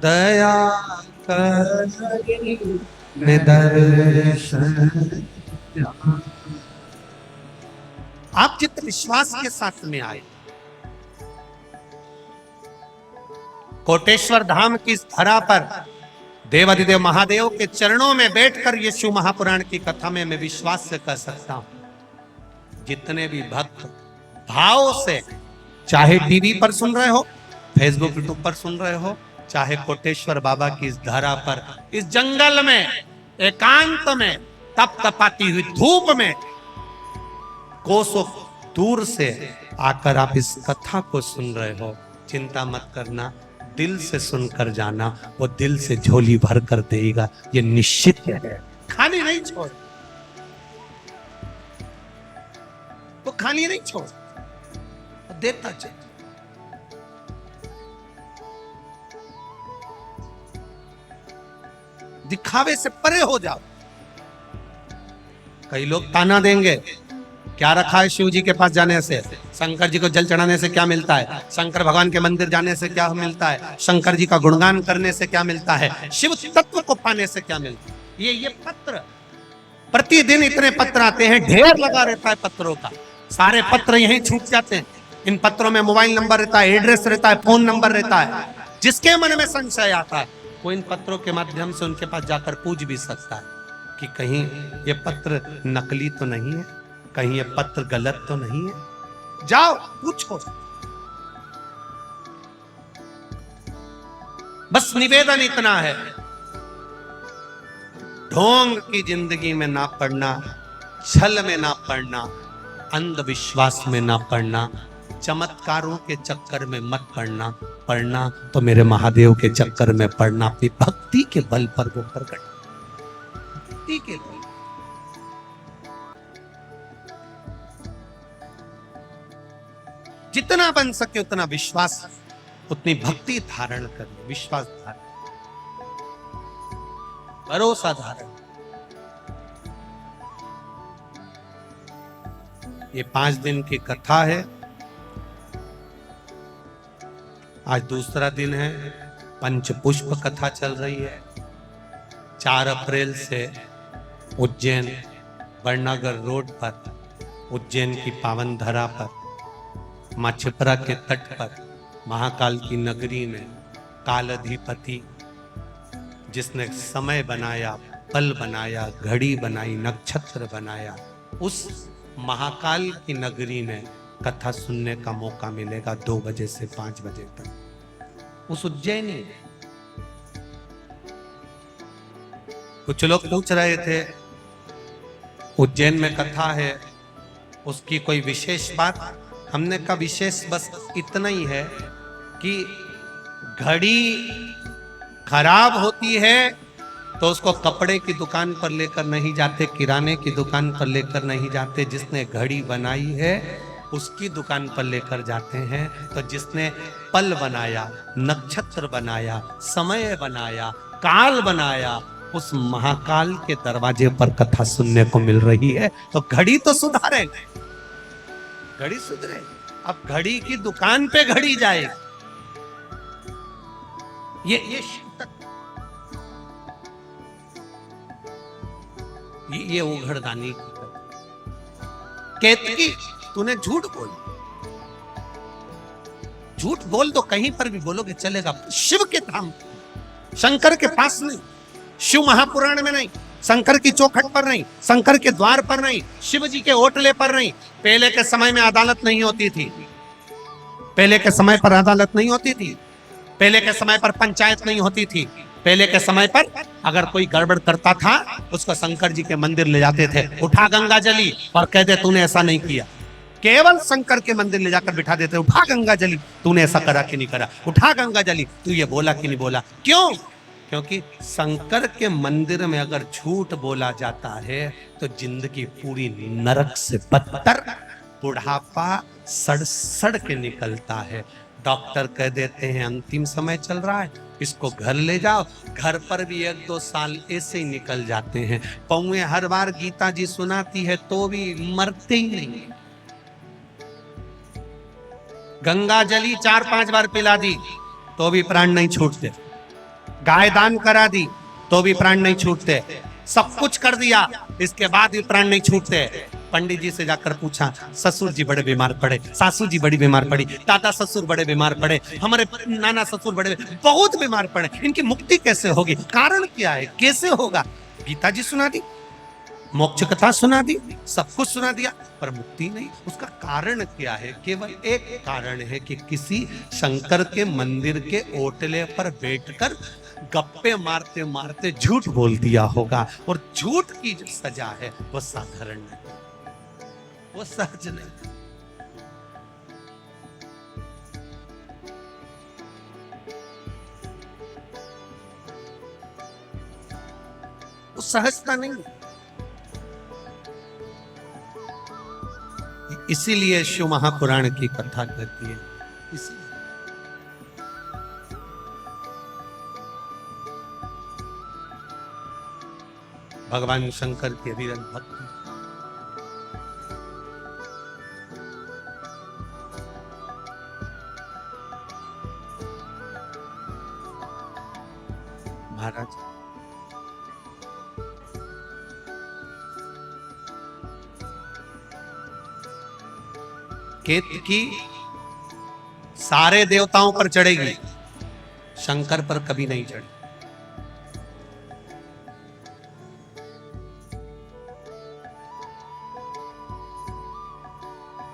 दया कर निदर्शन। आप जितने विश्वास के साथ में आए, कोटेश्वर धाम की इस धरा पर देवाधिदेव महादेव के चरणों में बैठकर ये शिव महापुराण की कथा में मैं विश्वास से कह सकता हूं, जितने भी भक्त भाव से, चाहे टीवी पर सुन रहे हो, फेसबुक यूट्यूब पर सुन रहे हो, चाहे कोटेश्वर बाबा की इस धरा पर, इस जंगल में, एकांत में, तप तपाती हुई धूप में, कोसों दूर से आकर आप इस कथा को सुन रहे हो, चिंता मत करना, दिल से सुनकर जाना, वो दिल से झोली भर कर देगा, ये निश्चित है। खाली नहीं छोड़, वो खाली नहीं छोड़, देता चल। दिखावे से परे हो जाओ। कई लोग ताना देंगे, क्या रखा है शिव जी के पास जाने से, शंकर जी को जल चढ़ाने से क्या मिलता है, शंकर भगवान के मंदिर जाने से क्या मिलता है, शंकर जी का गुणगान करने से क्या मिलता है, शिव तत्व को पाने से क्या मिलता है। ये पत्र प्रतिदिन इतने पत्र आते हैं, ढेर लगा रहता है पत्रों का, सारे पत्र यहीं छूट जाते हैं। इन पत्रों में मोबाइल नंबर रहता है, एड्रेस रहता है, फोन नंबर रहता है। जिसके मन में संशय आता है वो इन पत्रों के माध्यम से उनके पास जाकर पूछ भी सकता है कि कहीं ये पत्र नकली तो नहीं है, कहीं ये पत्र गलत तो नहीं है। जाओ पूछो। बस निवेदन इतना है, ढोंग की जिंदगी में ना पड़ना, छल में ना पड़ना, अंधविश्वास में ना पड़ना, चमत्कारों के चक्कर में मत पड़ना। पढ़ना तो मेरे महादेव के चक्कर में पढ़ना, अपनी भक्ति के बल पर वो प्रकट, भक्ति के बल। जितना बन सके उतना विश्वास, उतनी भक्ति धारण करनी, विश्वास धारण, भरोसा धारण। ये 5 दिन की कथा है, आज दूसरा दिन है। पंचपुष्प कथा चल रही है। 4 अप्रैल से उज्जैन बड़नगर रोड पर, उज्जैन की पावन धरा पर, माँ छिपरा के तट पर, महाकाल की नगरी में कालाधिपति जिसने समय बनाया, पल बनाया, घड़ी बनाई, नक्षत्र बनाया, उस महाकाल की नगरी में कथा सुनने का मौका मिलेगा 2 बजे से 5 बजे तक। उस उज्जैनी में कुछ लोग पूछ रहे थे उज्जैन में कथा है, उसकी कोई विशेष बात। हमने कहा विशेष बस इतना ही है कि घड़ी खराब होती है तो उसको कपड़े की दुकान पर लेकर नहीं जाते, किराने की दुकान पर लेकर नहीं जाते, जिसने घड़ी बनाई है उसकी दुकान पर लेकर जाते हैं। तो जिसने पल बनाया, नक्षत्र बनाया, समय बनाया, काल बनाया, उस महाकाल के दरवाजे पर कथा सुनने को मिल रही है। तो घड़ी तो सुधारेंगे, घड़ी सुधरे। अब घड़ी की दुकान पे घड़ी जाएगी। ये उघड़दानी केतकी, तूने झूठ बोल, झूठ बोल तो कहीं पर भी बोलोगे चलेगा। शिव के धाम, शंकर के पास नहीं, शिव महापुराण में नहीं, शंकर की चौखट पर नहीं, शंकर के द्वार पर नहीं, शिव जी के ओटले पर नहीं। पहले के समय में अदालत नहीं होती थी, पहले के समय पर अदालत नहीं होती थी, पहले के समय पर पंचायत नहीं होती थी। पहले के समय पर अगर कोई गड़बड़ करता था उसको शंकर जी के मंदिर ले जाते थे, उठा गंगा जली और कहते तूने ऐसा नहीं किया। केवल शंकर के मंदिर ले जाकर बिठा देते, उठा गंगा जली, तूने ऐसा करा कि नहीं करा, उठा गंगा जली, तू ये बोला कि नहीं बोला। क्यों? क्योंकि शंकर के मंदिर में अगर झूठ बोला जाता है तो जिंदगी पूरी नरक से बदतर, बुढ़ापा सड़ सड़ के निकलता है। डॉक्टर कह देते हैं अंतिम समय चल रहा है, इसको घर ले जाओ, घर पर भी 1-2 साल ऐसे ही निकल जाते हैं। पौए हर बार गीता जी सुनाती है तो भी मरते ही नहीं। गंगा जली 4-5 बार पिला दी तो भी प्राण नहीं छूटते, गाय दान करा दी तो भी प्राण नहीं छूटते, सब कुछ कर दिया इसके बाद भी प्राण नहीं छूटते। पंडित जी से जाकर पूछा, ससुर जी बड़े बीमार पड़े, सासू जी बड़ी बीमार पड़ी, दादा ससुर बड़े बीमार पड़े, हमारे नाना ससुर बड़े बहुत बीमार पड़े, इनकी मुक्ति कैसे होगी, कारण क्या है, कैसे होगा? गीता जी सुना दी, मोक्ष कथा सुना दी, सब कुछ सुना दिया, पर मुक्ति नहीं। उसका कारण क्या है? केवल एक कारण है कि किसी शंकर के मंदिर के ओटले पर बैठकर गप्पे मारते मारते झूठ बोल दिया होगा। और झूठ की जो सजा है वो साधारण नहीं, वो सहज नहीं। वो सहजता नहीं। इसीलिए शिव महापुराण की कथा कहती है, इसीलिए भगवान शंकर के वीरन भक्त महाराज केतकी सारे देवताओं पर चढ़ेगी, शंकर पर कभी नहीं चढ़ी।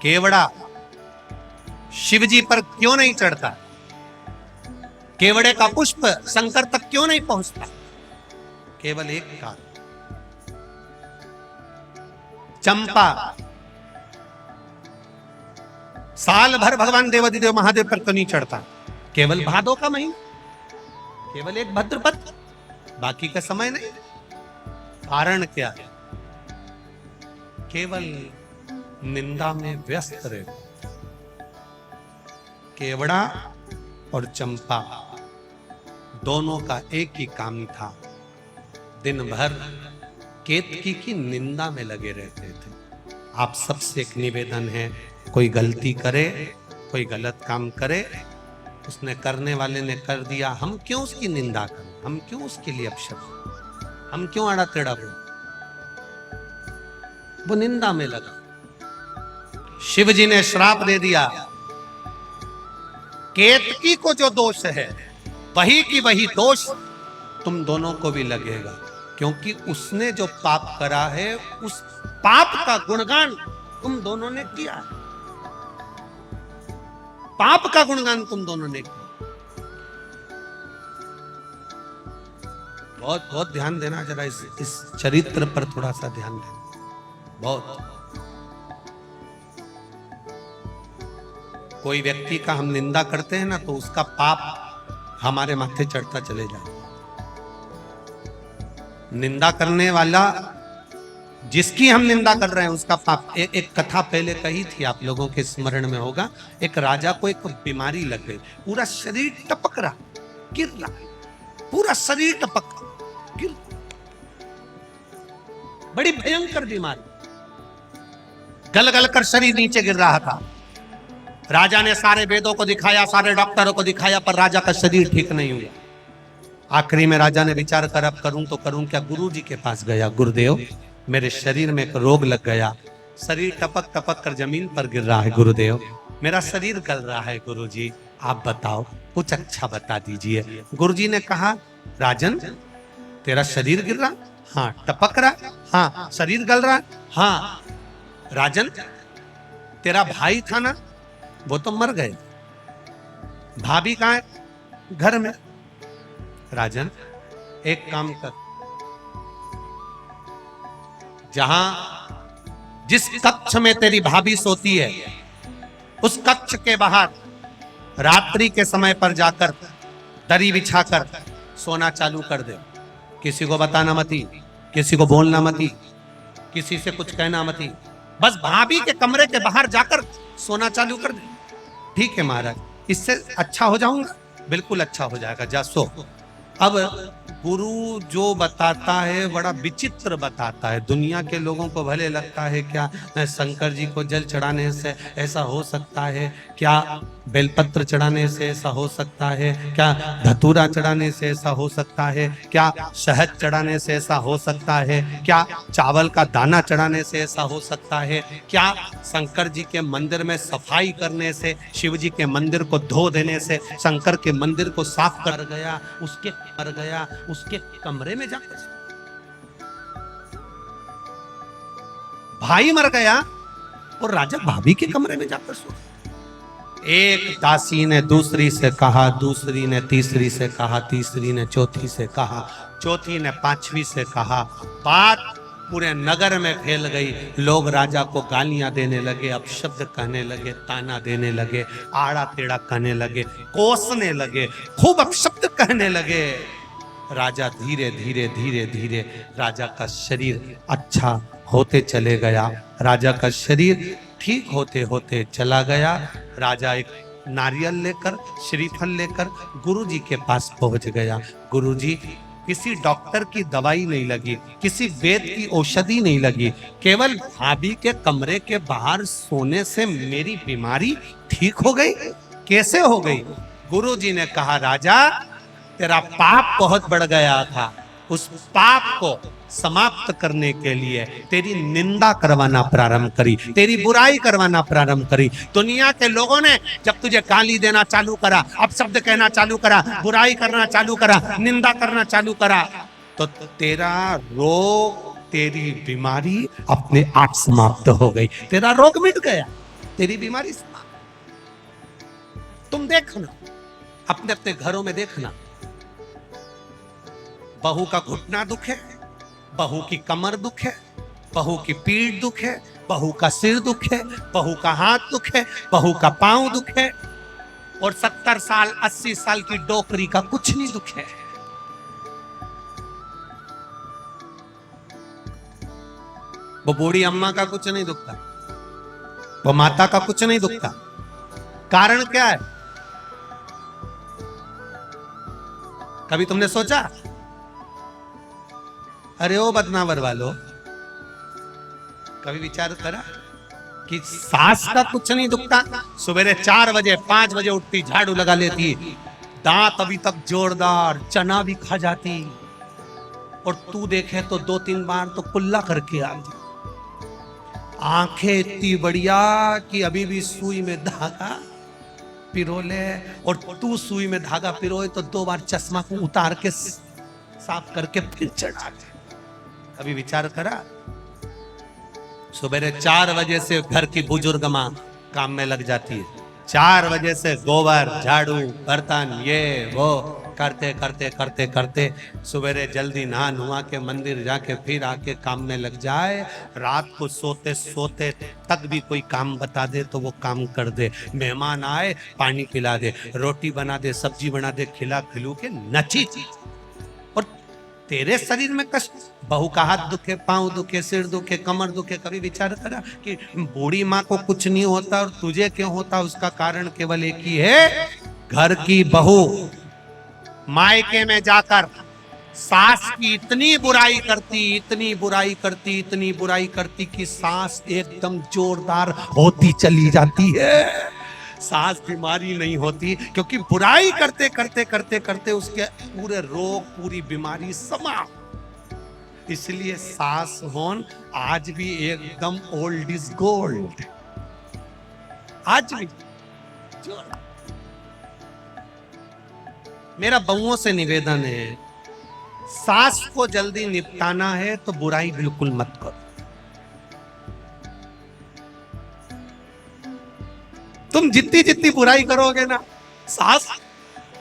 केवड़ा शिव जी पर क्यों नहीं चढ़ता? केवड़े का पुष्प शंकर तक क्यों नहीं पहुंचता? केवल एक कारण, चंपा साल भर भगवान देवाधिदेव महादेव पर तो नहीं चढ़ता, केवल भादो का महीना, केवल एक भद्रपद, बाकी का समय नहीं। कारण क्या है? केवल निंदा में व्यस्त रहे। केवड़ा और चंपा दोनों का एक ही काम था, दिन भर केतकी की निंदा में लगे रहते थे। आप सबसे एक निवेदन है, कोई गलती करे, कोई गलत काम करे, उसने करने वाले ने कर दिया, हम क्यों उसकी निंदा करें, हम क्यों उसके लिए अपशब्द, हम क्यों आड़ा टेढ़ा बोले? वो निंदा में लगा। शिव जी ने श्राप दे दिया, केतकी को जो दोष है वही की वही दोष तुम दोनों को भी लगेगा, क्योंकि उसने जो पाप करा है उस पाप का गुणगान तुम दोनों ने किया है। पाप का गुणगान तुम दोनों ने किया। बहुत बहुत ध्यान देना जरा, इस चरित्र पर थोड़ा सा ध्यान देना। बहुत कोई व्यक्ति का हम निंदा करते हैं ना, तो उसका पाप हमारे माथे चढ़ता चले जाए। निंदा करने वाला, जिसकी हम निंदा कर रहे हैं उसका पाप। एक कथा पहले कही थी, आप लोगों के स्मरण में होगा। एक राजा को एक बीमारी लग गई, पूरा शरीर टपक रहा, गिर रहा, पूरा शरीर टपक गिर, बड़ी भयंकर बीमारी, गल गल कर शरीर नीचे गिर रहा था। राजा ने सारे वेदों को दिखाया, सारे डॉक्टरों को दिखाया, पर राजा का शरीर ठीक नहीं हुआ। आखिरी में राजा ने विचार कर, अब करूं तो करूं क्या? गुरु जी के पास गया, गुरुदेव मेरे शरीर में एक रोग लग गया, शरीर टपक टपक कर जमीन पर गिर रहा है, गुरुदेव मेरा शरीर गल रहा है, गुरु जी आप बताओ, कुछ अच्छा बता दीजिए। गुरु जी ने कहा, राजन तेरा शरीर गिर रहा? हाँ। टपक रहा? हाँ। शरीर गल रहा? हाँ। राजन तेरा भाई था ना, वो तो मर गए, भाभी कहाँ है? घर में। राजन एक काम कर, जहां जिस कक्ष में तेरी भाभी सोती है उस कक्ष के बाहर रात्रि के समय पर जाकर दरी बिछाकर सोना चालू कर दे। किसी को बताना मती, किसी को बोलना मती, किसी से कुछ कहना मती, बस भाभी के कमरे के बाहर जाकर सोना चालू कर दे। ठीक है महाराज, इससे अच्छा हो जाऊंगा? बिल्कुल अच्छा हो जाएगा, जा सो। अब गुरु जो बताता है बड़ा विचित्र बताता है। दुनिया के लोगों को भले लगता है क्या शंकर जी को जल चढ़ाने से ऐसा हो सकता है, क्या बेलपत्र चढ़ाने से ऐसा हो सकता है, क्या धतूरा चढ़ाने से ऐसा हो सकता है, क्या शहद चढ़ाने से ऐसा हो सकता है, क्या चावल का दाना चढ़ाने से ऐसा हो सकता है, क्या शंकर जी के मंदिर में सफाई करने से, शिव जी के मंदिर को धो देने से शंकर के मंदिर को साफ कर गया, उसके कमरे में जाकर भाई मर गया और राजा भाभी के कमरे में जाकर सो। एक दासी ने दूसरी से कहा, दूसरी ने तीसरी से कहा, तीसरी ने चौथी से कहा, चौथी ने पांचवी से कहा। बात पूरे नगर में फैल गई। लोग राजा को गालियां देने लगे, अपशब्द कहने लगे, ताना देने लगे, आड़ा टेढ़ा कहने लगे, कोसने लगे, खूब अपशब्द कहने लगे। राजा धीरे धीरे धीरे धीरे राजा का शरीर अच्छा होते चले गया, राजा का शरीर ठीक होते होते चला गया। राजा एक नारियल लेकर, श्रीफल लेकर गुरुजी के पास पहुंच गया। गुरुजी, किसी डॉक्टर की दवाई नहीं लगी, किसी वेद की औषधि नहीं लगी, केवल भाभी के कमरे के बाहर सोने से मेरी बीमारी ठीक हो गई। कैसे हो गई? गुरुजी ने कहा, राजा तेरा पाप बहुत बढ़ गया था, उस पाप को समाप्त करने के लिए तेरी निंदा करवाना प्रारंभ करी, तेरी बुराई करवाना प्रारंभ करी। दुनिया के लोगों ने जब तुझे गाली देना चालू करा, अपशब्द कहना चालू करा, बुराई करना चालू करा, निंदा करना चालू करा, तो तेरा रोग, तेरी बीमारी अपने आप समाप्त हो गई। तेरा रोग मिट गया, तेरी बीमारी समाप्त। तुम देखना, अपने अपने घरों में देखना, बहू का घुटना दुख है, बहू की कमर दुख है, बहू की पीठ दुख है, बहू का सिर दुख है, बहू का हाथ दुख है, बहू का पांव दुख है, और 70 साल 80 साल की डोकरी का कुछ नहीं दुख है। वो बूढ़ी अम्मा का कुछ नहीं दुखता, वो माता का कुछ नहीं दुखता। कारण क्या है? कभी तुमने सोचा? अरे ओ बदनावर वालों, कभी विचार करा कि सास का कुछ नहीं दुखता? सवेरे 4 बजे 5 बजे उठती, झाड़ू लगा लेती, दांत अभी तक जोरदार, चना भी खा जाती, और तू देखे तो 2-3 बार तो कुल्ला करके आ गई। आंखें इतनी बढ़िया कि अभी भी सुई में धागा पिरो ले, और तू सुई में धागा पिरोए तो 2 बार चश्मा को उतार के साफ करके फिर चढ़ा दे। कभी विचार करा? सुबह 4 बजे से घर की बुजुर्ग मां काम में लग जाती है, 4 बजे से गोबर, झाड़ू, बर्तन, ये वो करते करते करते करते सुबह जल्दी नहा नुआ के मंदिर जाके फिर आके काम में लग जाए। रात को सोते सोते तक भी कोई काम बता दे तो वो काम कर दे। मेहमान आए, पानी पिला दे, रोटी बना दे, सब्जी बना दे, खिला खिलू के नची। और तेरे शरीर में कष्ट, बहू का हाथ दुखे, पांव दुखे, सिर दुखे, कमर दुखे। कभी विचार करा कि बूढ़ी माँ को कुछ नहीं होता और तुझे क्यों होता? उसका कारण केवल एक ही है, घर की बहू मायके में जाकर सास की इतनी बुराई करती, इतनी बुराई करती, इतनी बुराई करती कि सास एकदम जोरदार होती चली जाती है। सास बीमारी नहीं होती क्योंकि बुराई करते करते करते करते उसके पूरे रोग, पूरी बीमारी समाप्त। इसलिए सास होन आज भी एकदम ओल्ड इज गोल्ड, आज भी। मेरा बहुओं से निवेदन है, सास को जल्दी निपटाना है तो बुराई बिल्कुल मत करो। तुम जितनी जितनी बुराई करोगे ना, सास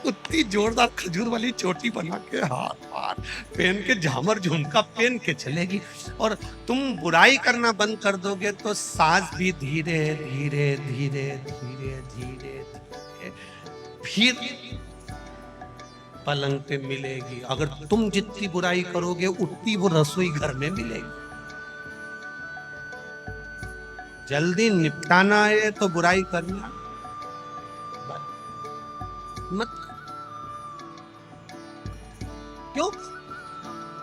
उतनी जोरदार खजूर वाली चोटी बना के हाथ पहन के झामर झुमका पहन के चलेगी। और तुम बुराई करना बंद कर दोगे तो सांस भी धीरे धीरे धीरे धीरे धीरे धीरे फिर पलंग पे मिलेगी। अगर तुम जितनी बुराई करोगे उतनी वो रसोई घर में मिलेगी। जल्दी निपटाना है तो बुराई करना मत। क्यों?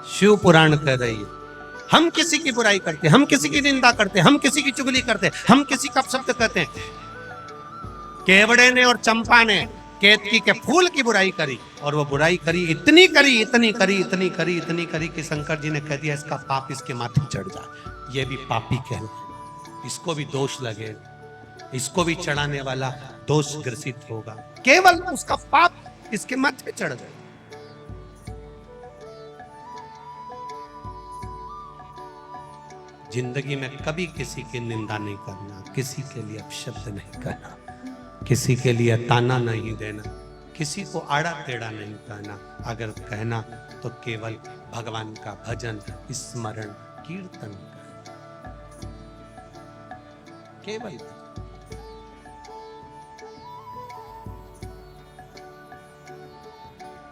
शिव पुराण कह रही है हम किसी की बुराई करते, हम किसी की निंदा करते, हम किसी की चुगली करते, हम किसी का अपशब्द कहते हैं। केवड़े ने और चंपा ने केतकी के फूल की बुराई करी, और वो बुराई करी इतनी करी इतनी करी इतनी करी इतनी करी कि शंकर जी ने कह दिया इसका पाप इसके माथे चढ़ जाए। ये भी पापी कहना, इसको भी दोष लगे, इसको भी चढ़ाने वाला दोष ग्रसित होगा। केवल उसका पाप इसके माथे चढ़ गए। जिंदगी में कभी किसी की निंदा नहीं करना, किसी के लिए अपशब्द नहीं करना, किसी के लिए ताना नहीं देना, किसी को आड़ा टेढ़ा नहीं कहना। अगर कहना तो केवल भगवान का भजन, स्मरण, कीर्तन केवल।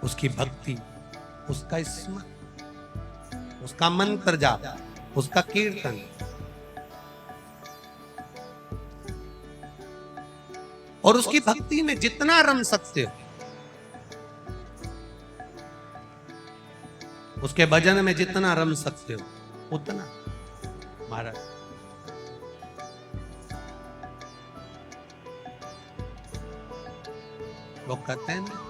उसकी भक्ति, उसका स्मरण, उसका मंत्र जाप, उसका कीर्तन, और उसकी भक्ति में जितना रम सकते हो, उसके भजन में जितना रम सकते हो उतना। महाराज वो कहते हैं ना,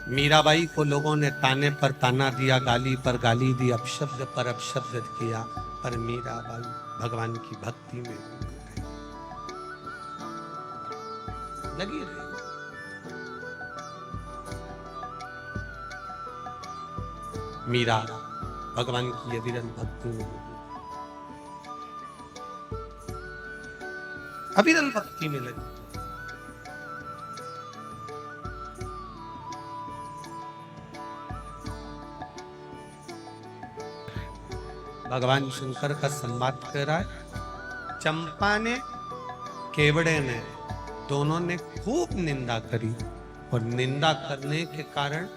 मीराबाई को लोगों ने ताने पर ताना दिया, गाली पर गाली दी, अपशब्द पर अपशब्द किया, पर मीराबाई भगवान की भक्ति में लगी रही। मीरा भगवान की अविरल भक्ति में, अविरल भक्ति में लगी। भगवान शंकर का संवाद कर रहा है। चंपा ने, केवड़े ने, दोनों ने खूब निंदा करी, और निंदा करने के कारण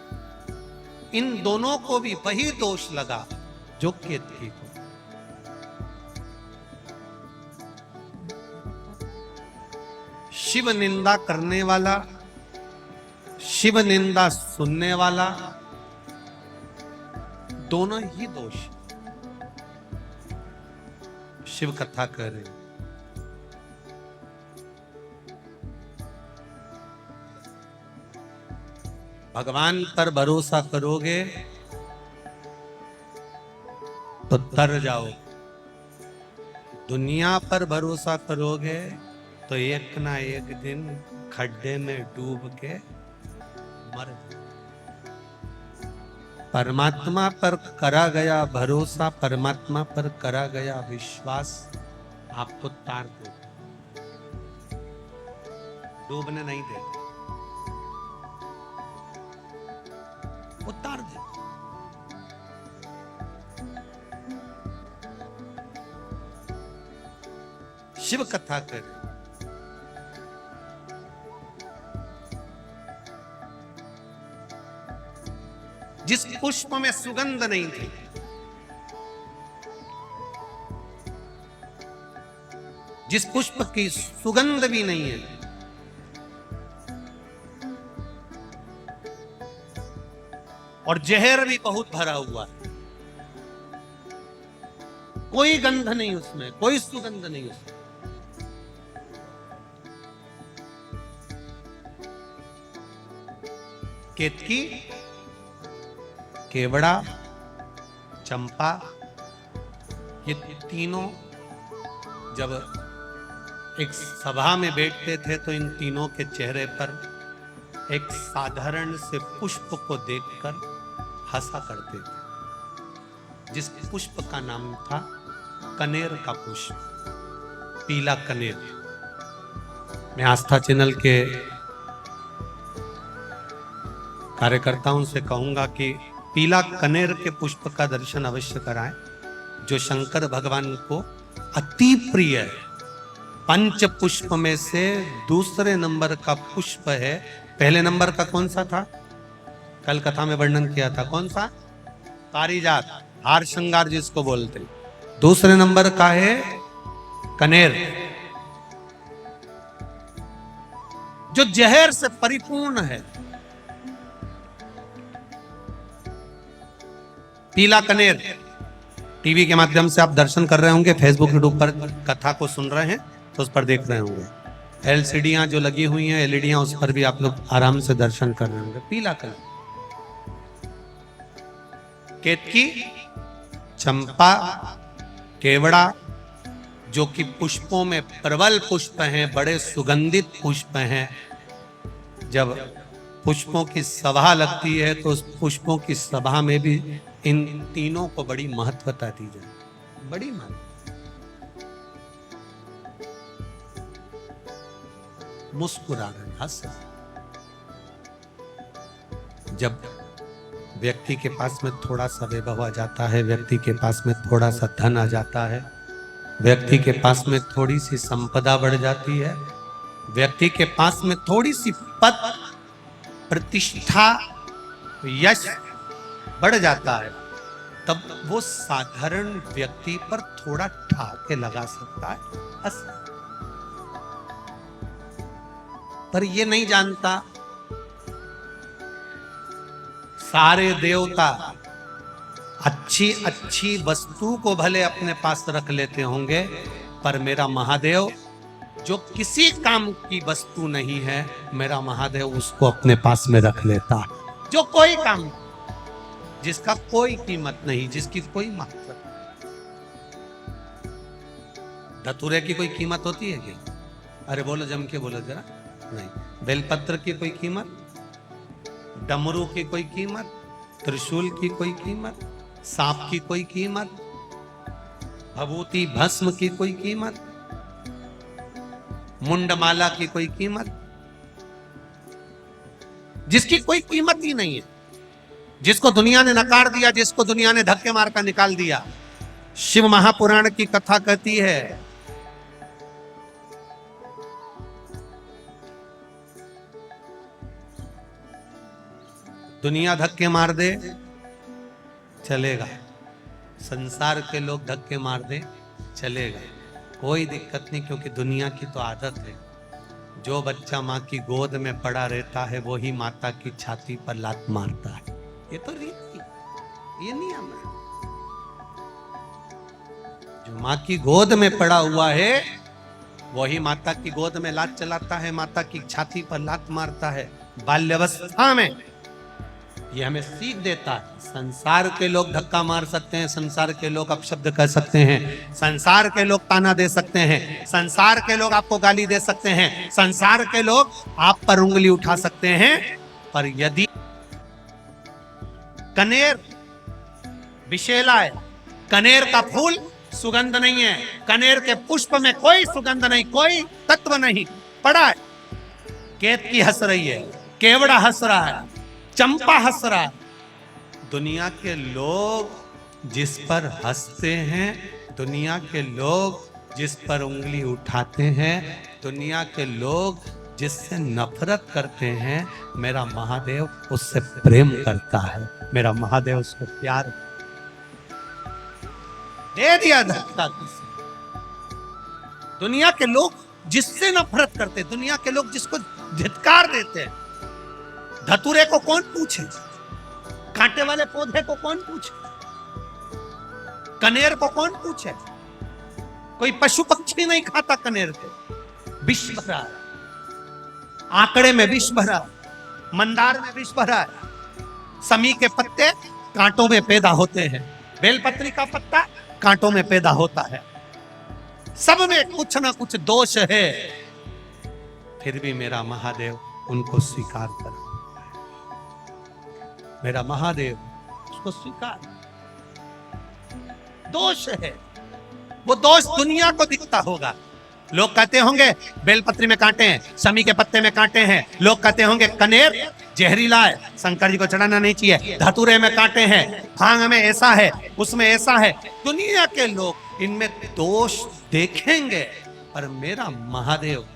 इन दोनों को भी वही दोष लगा जो केतकी को। शिव निंदा करने वाला, शिव निंदा सुनने वाला, दोनों ही दोष। शिव कथा कर रहे, भगवान पर भरोसा करोगे तो तर जाओ, दुनिया पर भरोसा करोगे तो एक ना एक दिन खड्डे में डूब के मर जाओ। परमात्मा पर करा गया भरोसा, परमात्मा पर करा गया विश्वास आपको तार दे, डूबने नहीं देता, उतार दे। शिव कथा करे, जिस पुष्प में सुगंध नहीं थी, जिस पुष्प की सुगंध भी नहीं है, और जहर भी बहुत भरा हुआ है, कोई गंध नहीं उसमें, कोई सुगंध नहीं उसमें, केतकी, केवड़ा, चंपा, ये तीनों जब एक सभा में बैठते थे तो इन तीनों के चेहरे पर एक साधारण से पुष्प को देखकर हंसा करते थे, जिस पुष्प का नाम था कनेर का पुष्प, पीला कनेर। मैं आस्था चैनल के कार्यकर्ताओं से कहूंगा कि पीला कनेर के पुष्प का दर्शन अवश्य कराएं, जो शंकर भगवान को अति प्रिय है। पंच पुष्प में से दूसरे नंबर का पुष्प है। पहले नंबर का कौन सा था? कल कथा में वर्णन किया था। कौन सा? पारिजात, हार श्रृंगार जिसको बोलते। दूसरे नंबर का है कनेर, जो जहर से परिपूर्ण है। पीला कनेर टीवी के माध्यम से आप दर्शन कर रहे होंगे, फेसबुक यूट्यूब पर कथा को सुन रहे हैं तो उस पर देख रहे होंगे। एलसीडियां जो लगी हुई हैं, एलईडियां, उस पर भी आप लोग आराम से दर्शन कर रहे होंगे। पीला कलर, केतकी, चंपा, केवड़ा, जो कि पुष्पों में प्रबल पुष्प हैं, बड़े सुगंधित पुष्प हैं। जब पुष्पों की सभा लगती है तो उस पुष्पों की सभा में भी इन तीनों को बड़ी महत्वता दी जाए, बड़ी महत्व। मुस्कुरा रहे, हंस रहे। जब व्यक्ति के पास में थोड़ा सा वैभव आ जाता है, व्यक्ति के पास में थोड़ा सा धन आ जाता है, व्यक्ति के पास में थोड़ी सी संपदा बढ़ जाती है, व्यक्ति के पास में थोड़ी सी पद, प्रतिष्ठा, यश बढ़ जाता है, तब वो साधारण व्यक्ति पर थोड़ा ठाके लगा सकता है, हंस। पर ये नहीं जानता सारे देवता अच्छी अच्छी वस्तु को भले अपने पास रख लेते होंगे, पर मेरा महादेव जो किसी काम की वस्तु नहीं है, मेरा महादेव उसको अपने पास में रख लेता। जो कोई काम, जिसका कोई कीमत नहीं, जिसकी कोई महत्व नहीं। धतूरे की कोई कीमत होती है क्या? अरे बोलो, जम के बोलो जरा। नहीं। बेलपत्र की कोई कीमत, डमरू की कोई कीमत, त्रिशूल की कोई कीमत, सांप की कोई कीमत, भभूति भस्म की कोई कीमत, मुंडमाला की कोई कीमत, जिसकी कोई कीमत ही नहीं है, जिसको दुनिया ने नकार दिया, जिसको दुनिया ने धक्के मारकर निकाल दिया। शिव महापुराण की कथा कहती है, दुनिया धक्के मार दे चलेगा, संसार के लोग धक्के मार दे चलेगा, कोई दिक्कत नहीं, क्योंकि दुनिया की तो आदत है। जो बच्चा माँ की गोद में पड़ा रहता है वही माता की छाती पर लात मारता है। ये तो रीति, ये नियम है। जो माँ की गोद में पड़ा हुआ है वही माता की गोद में लात चलाता है, माता की छाती पर लात मारता है। बाल्यावस्था में ये हमें सीख देता है। संसार के लोग धक्का मार सकते हैं, संसार के लोग अपशब्द कह सकते हैं, संसार के लोग ताना दे सकते हैं, संसार के लोग आपको गाली दे सकते हैं, संसार के लोग आप पर उंगली उठा सकते हैं, पर यदि कनेर विषैला है, कनेर का फूल सुगंध नहीं है, कनेर के पुष्प में कोई सुगंध नहीं, कोई तत्व नहीं पड़ा है। केतकी हंस रही है, केवड़ा हंस रहा है, चंपा हंस रहा है। दुनिया के लोग जिस पर हंसते हैं, दुनिया के लोग जिस पर उंगली उठाते हैं, दुनिया के लोग जिससे नफरत करते हैं, मेरा महादेव उससे प्रेम करता है, मेरा महादेव उसको प्यार दे दिया धक्का। दुनिया के लोग जिससे नफरत करते, दुनिया के लोग जिसको धिक्कार देते हैं, धतूरे को कौन पूछे, कांटे वाले पौधे को कौन पूछे, कनेर को कौन पूछे? कोई पशु पक्षी नहीं खाता कनेर के। विष भरा है, आंकड़े में विष भरा, मंदार में विष भरा है। समी के पत्ते कांटों में पैदा होते हैं, बेलपत्री का पत्ता कांटों में पैदा होता है। सब में कुछ ना कुछ दोष है, फिर भी मेरा महादेव उनको स्वीकार कर, मेरा महादेव उसको स्वीकार। दोष है, वो दोष दुनिया को दिखता होगा। लोग कहते होंगे बेलपत्री में कांटे हैं, समी के पत्ते में कांटे हैं, लोग कहते होंगे कनेर जहरीला है, शंकर जी को चढ़ाना नहीं चाहिए, धतूरे में कांटे हैं, भांग में ऐसा है, उसमें ऐसा है। दुनिया के लोग इनमें दोष देखेंगे, पर मेरा महादेव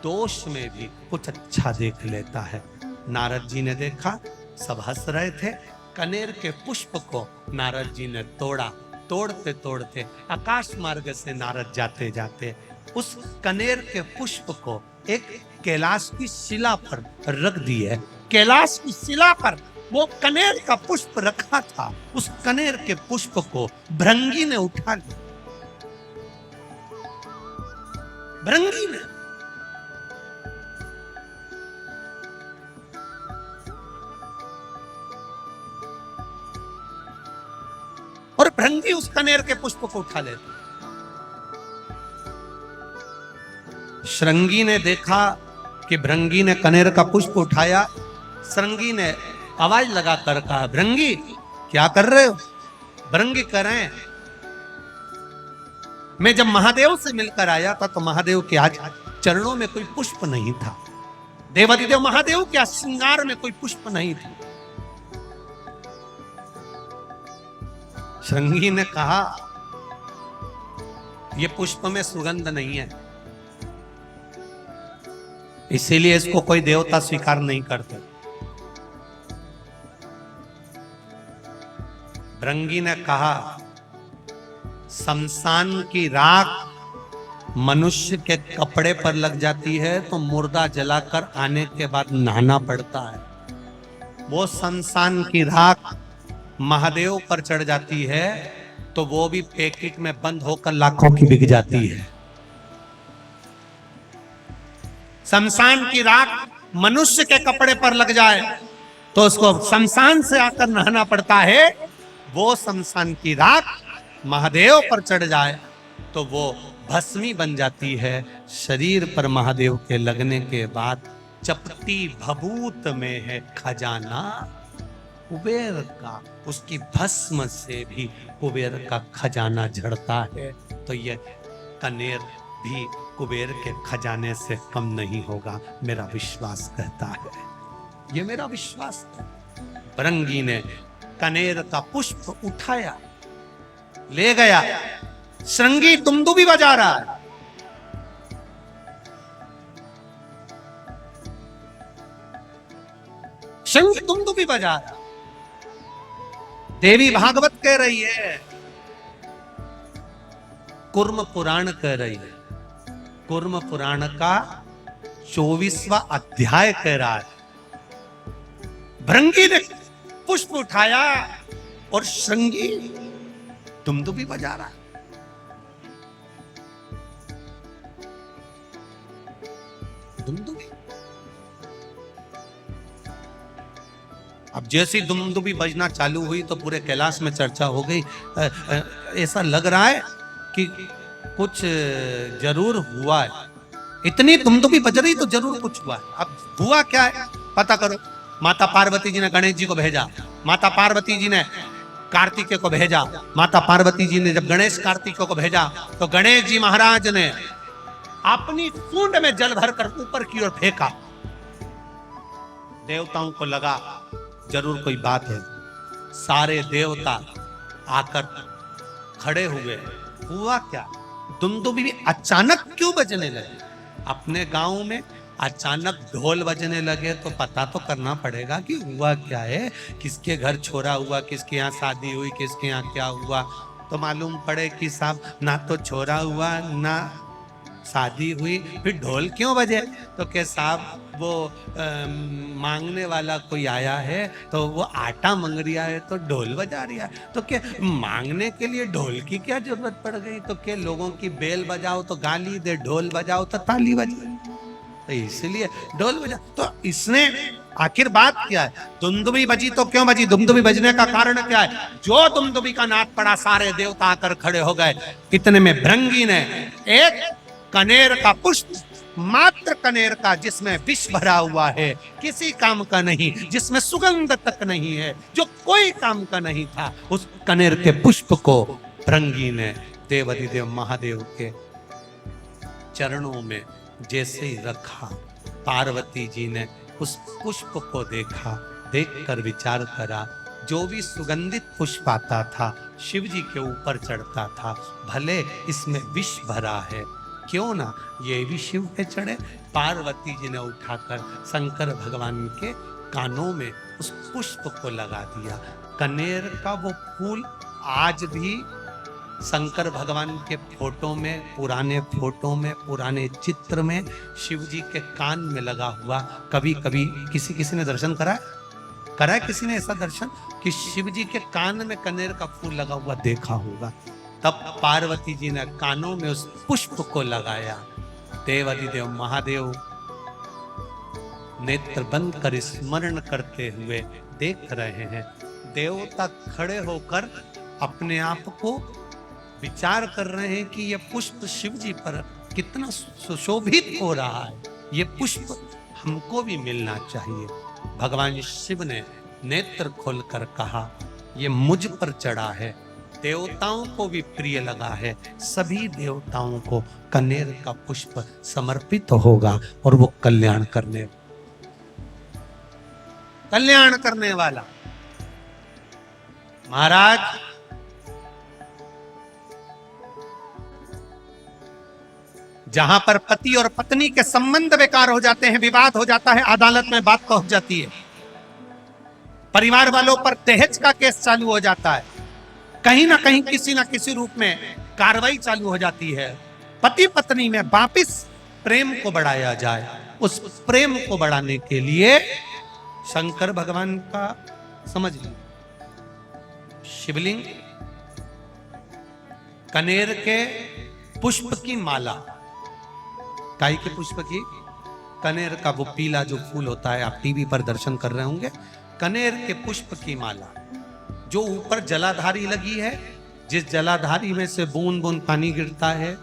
दोष में भी कुछ अच्छा देख लेता है। नारद जी ने देखा, सब हंस रहे थे। कनेर के पुष्प को नारद जी ने तोड़ा। तोड़ते तोड़ते आकाश मार्ग से नारद जाते जाते उस कनेर के पुष्प को एक कैलाश की शिला पर रख दिए। कैलाश की शिला पर वो कनेर का पुष्प रखा था, उस कनेर के पुष्प को भृंगी ने उठा लिया। भृंगी ने और भृंगी उस कनेर के पुष्प को उठा लेती। श्रृंगी ने देखा कि भृंगी ने कनेर का पुष्प उठाया। श्रृंगी ने आवाज लगा कर कहा, भृंगी क्या कर रहे हो? भृंगी कह रहे हैं, मैं जब महादेव से मिलकर आया था तो महादेव के आज चरणों में कोई पुष्प नहीं था। देवादिदेव महादेव के श्रृंगार में कोई पुष्प नहीं था। श्रृंगी ने कहा, ये पुष्प में सुगंध नहीं है, इसीलिए इसको कोई देवता स्वीकार नहीं करते। भृंगी ने कहा, शमशान की राख मनुष्य के कपड़े पर लग जाती है तो मुर्दा जलाकर आने के बाद नहाना पड़ता है। वो शमशान की राख महादेव पर चढ़ जाती है तो वो भी पैकेट में बंद होकर लाखों की बिक जाती है। शमशान की राख मनुष्य के कपड़े पर लग जाए तो उसको शमशान से आकर नहाना पड़ता है। वो शमशान की राख महादेव पर चढ़ जाए तो वो भस्मी बन जाती है। शरीर पर महादेव के लगने के बाद चपटी भभूत में है खजाना कुबेर का, उसकी भस्म से भी कुबेर का खजाना झड़ता है। तो ये कनेर भी कुबेर के खजाने से कम नहीं होगा, मेरा विश्वास कहता है। ये मेरा विश्वास है। भृंगी ने कनेर का पुष्प उठाया, ले गया। श्रृंगी दुमदुमी बजा रहा है। श्रृंगी दुमदुमी बजा रहा है। देवी भागवत कह रही है, कुर्म पुराण कह रही है। कुर्म पुराण का 24वां अध्याय कह रहा है, भृंगी ने पुष्प उठाया और श्रृंगी दुमदुमी बजा रहा है। दुमदुमी। अब जैसी दुमदुमी बजना चालू हुई तो पूरे कैलाश में चर्चा हो गई। ऐसा लग रहा है कि कुछ जरूर हुआ है। इतनी दुमदुमी बज रही तो जरूर कुछ हुआ है। अब हुआ क्या है पता करो। माता पार्वती जी ने गणेश जी को भेजा, माता पार्वती जी ने कार्तिकेय को भेजा। माता पार्वती जी ने जब गणेश कार्तिकेय को भेजा तो गणेश जी महाराज ने अपनी सूंड में जल भरकर ऊपर की ओर फेंका। देवताओं को लगा जरूर कोई बात है। सारे देवता आकर खड़े हुए। हुआ क्या? दुमदुमी अचानक क्यों बजने लगे? अपने गांव में अचानक ढोल बजने लगे तो पता तो करना पड़ेगा कि हुआ क्या है, किसके घर छोरा हुआ, किसके यहाँ शादी हुई, किसके यहाँ क्या हुआ। तो मालूम पड़े कि साहब ना तो छोरा हुआ ना शादी हुई, फिर ढोल क्यों बजे? तो के साहब वो मांगने वाला कोई आया है तो वो आटा मांग रिया है तो ढोल बजा रिया है। तो क्या मांगने के लिए ढोल की क्या जरूरत पड़ गई? तो क्या लोगों की बेल बजाओ तो गाली दे, ढोल बजाओ तो ताली बजाओ, तो इसलिए ढोल बजा। तो इसने आखिर बात क्या है? दुमदुमी बजी तो क्यों बजी? दुमदुमी बजने का कारण क्या है? जो दुमदुमी का नाद पड़ा सारे देवता आकर खड़े हो गए। इतने में भृंगी ने एक कनेर का पुष्प, मात्र कनेर का, जिसमें विष भरा हुआ है, किसी काम का नहीं, जिसमें सुगंध तक नहीं है, जो कोई काम का नहीं था, उस कनेर के पुष्प को भृंगी ने देवादिदेव महादेव के चरणों में जैसे ही रखा, पार्वती जी ने उस पुष्प को देखा, देखकर विचार करा, जो भी सुगंधित पुष्प आता था शिव जी के ऊपर चढ़ता था, भले इसमें विष भरा है, क्यों ना ये भी शिव पे चढ़े। पार्वती जी ने उठाकर शंकर भगवान के कानों में उस पुष्प को लगा दिया। कनेर का वो फूल आज भी शंकर भगवान के फोटो में, पुराने फोटो में, पुराने चित्र में शिव जी के कान में लगा हुआ। कभी कभी किसी ने दर्शन करा है किसी ने ऐसा दर्शन कि शिव जी के कान में कनेर का फूल लगा हुआ देखा होगा। तब पार्वती जी ने कानों में उस पुष्प को लगाया। देवाधिदेव महादेव नेत्र बंद कर स्मरण करते हुए देख रहे हैं। देवता खड़े होकर अपने आप को विचार कर रहे हैं कि यह पुष्प शिव जी पर कितना सुशोभित हो रहा है, ये पुष्प हमको भी मिलना चाहिए। भगवान शिव ने नेत्र खोलकर कहा, ये मुझ पर चढ़ा है, देवताओं को भी प्रिय लगा है, सभी देवताओं को कनेर का पुष्प समर्पित होगा और वो कल्याण करने वाला। महाराज जहां पर पति और पत्नी के संबंध बेकार हो जाते हैं, विवाद हो जाता है, अदालत में बात पहुंच जाती है, परिवार वालों पर दहेज का केस चालू हो जाता है, कहीं ना कहीं किसी ना किसी रूप में कार्रवाई चालू हो जाती है। पति पत्नी में वापिस प्रेम को बढ़ाया जाए, उस प्रेम को बढ़ाने के लिए शंकर भगवान का समझ लीजिए शिवलिंग, कनेर के पुष्प की माला, काई के पुष्प की, कनेर का वो पीला जो फूल होता है, आप टीवी पर दर्शन कर रहे होंगे, कनेर के पुष्प की माला जो ऊपर जलाधारी लगी है, जिस जलाधारी में से बूंद बूंद पानी गिरता है,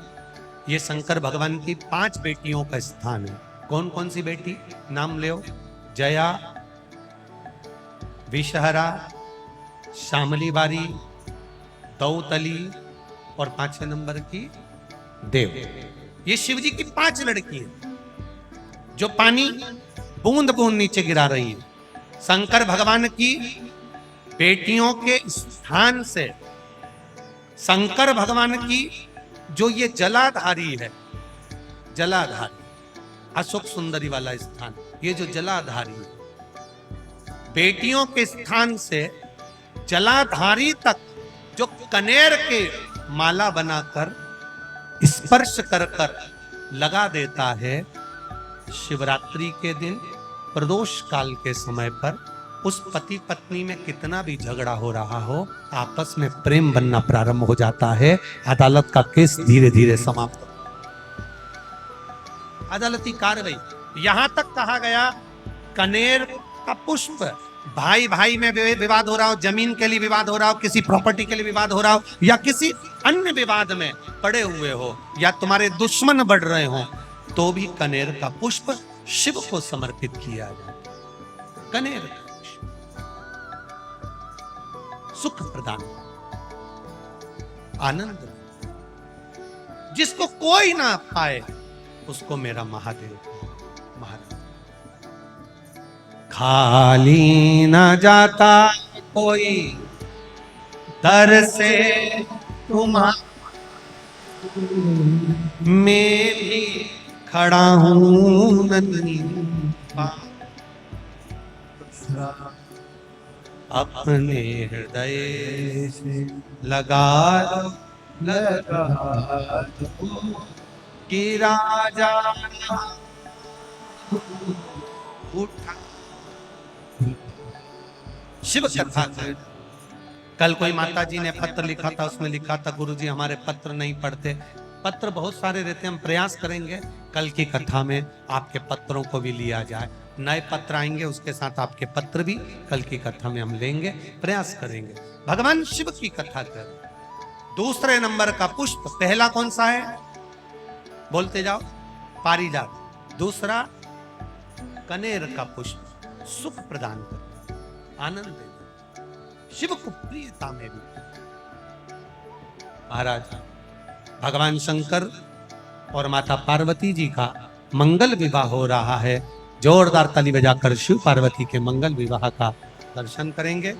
ये शंकर भगवान की 5 बेटियों का स्थान है। कौन कौन सी बेटी नाम ले? जया, विषहरा, श्यामली बारी, दौतली और 5वें नंबर की देव। ये शिव जी की 5 लड़की हैं जो पानी बूंद बूंद नीचे गिरा रही हैं। शंकर भगवान की बेटियों के स्थान से शंकर भगवान की जो ये जलाधारी है, जलाधारी अशोक सुंदरी वाला स्थान, ये जो जलाधारी है, बेटियों के स्थान से जलाधारी तक जो कनेर के माला बनाकर स्पर्श कर कर लगा देता है, शिवरात्रि के दिन प्रदोष काल के समय पर उस पति पत्नी में कितना भी झगड़ा हो रहा हो, आपस में प्रेम बनना प्रारंभ हो जाता है। अदालत का केस धीरे धीरे समाप्त, अदालती कार्रवाई। यहां तक कहा गया कनेर का पुष्प, भाई भाई में विवाद हो रहा हो, जमीन के लिए विवाद हो रहा हो, किसी प्रॉपर्टी के लिए विवाद हो रहा हो, या किसी अन्य विवाद में पड़े हुए हो, या तुम्हारे दुश्मन बढ़ रहे हो, तो भी कनेर का पुष्प शिव को समर्पित किया जाए। कनेर का सुख प्रदान, आनंद, जिसको कोई ना पाए उसको मेरा महादेव महाराज। खाली ना जाता कोई दर से तुम्हारा, मैं भी खड़ा हूं नंदी अपने हृदय से लगा कि राजा उठा। शिव कथा कल कोई माता जी ने पत्र लिखा था, उसमें लिखा था गुरुजी हमारे पत्र नहीं पढ़ते। पत्र बहुत सारे रहते हैं, हम प्रयास करेंगे कल की कथा में आपके पत्रों को भी लिया जाए। नए पत्र आएंगे, उसके साथ आपके पत्र भी कल की कथा में हम लेंगे, प्रयास करेंगे। भगवान शिव की कथा कर। दूसरे नंबर का पुष्प, पहला कौन सा है बोलते जाओ? पारिजात। दूसरा कनेर का पुष्प, सुख प्रदान करता, आनंद देता, शिव को प्रियता में भी। महाराज भगवान शंकर और माता पार्वती जी का मंगल विवाह हो रहा है। जोरदार ताली बजाकर शिव पार्वती के मंगल विवाह का दर्शन करेंगे।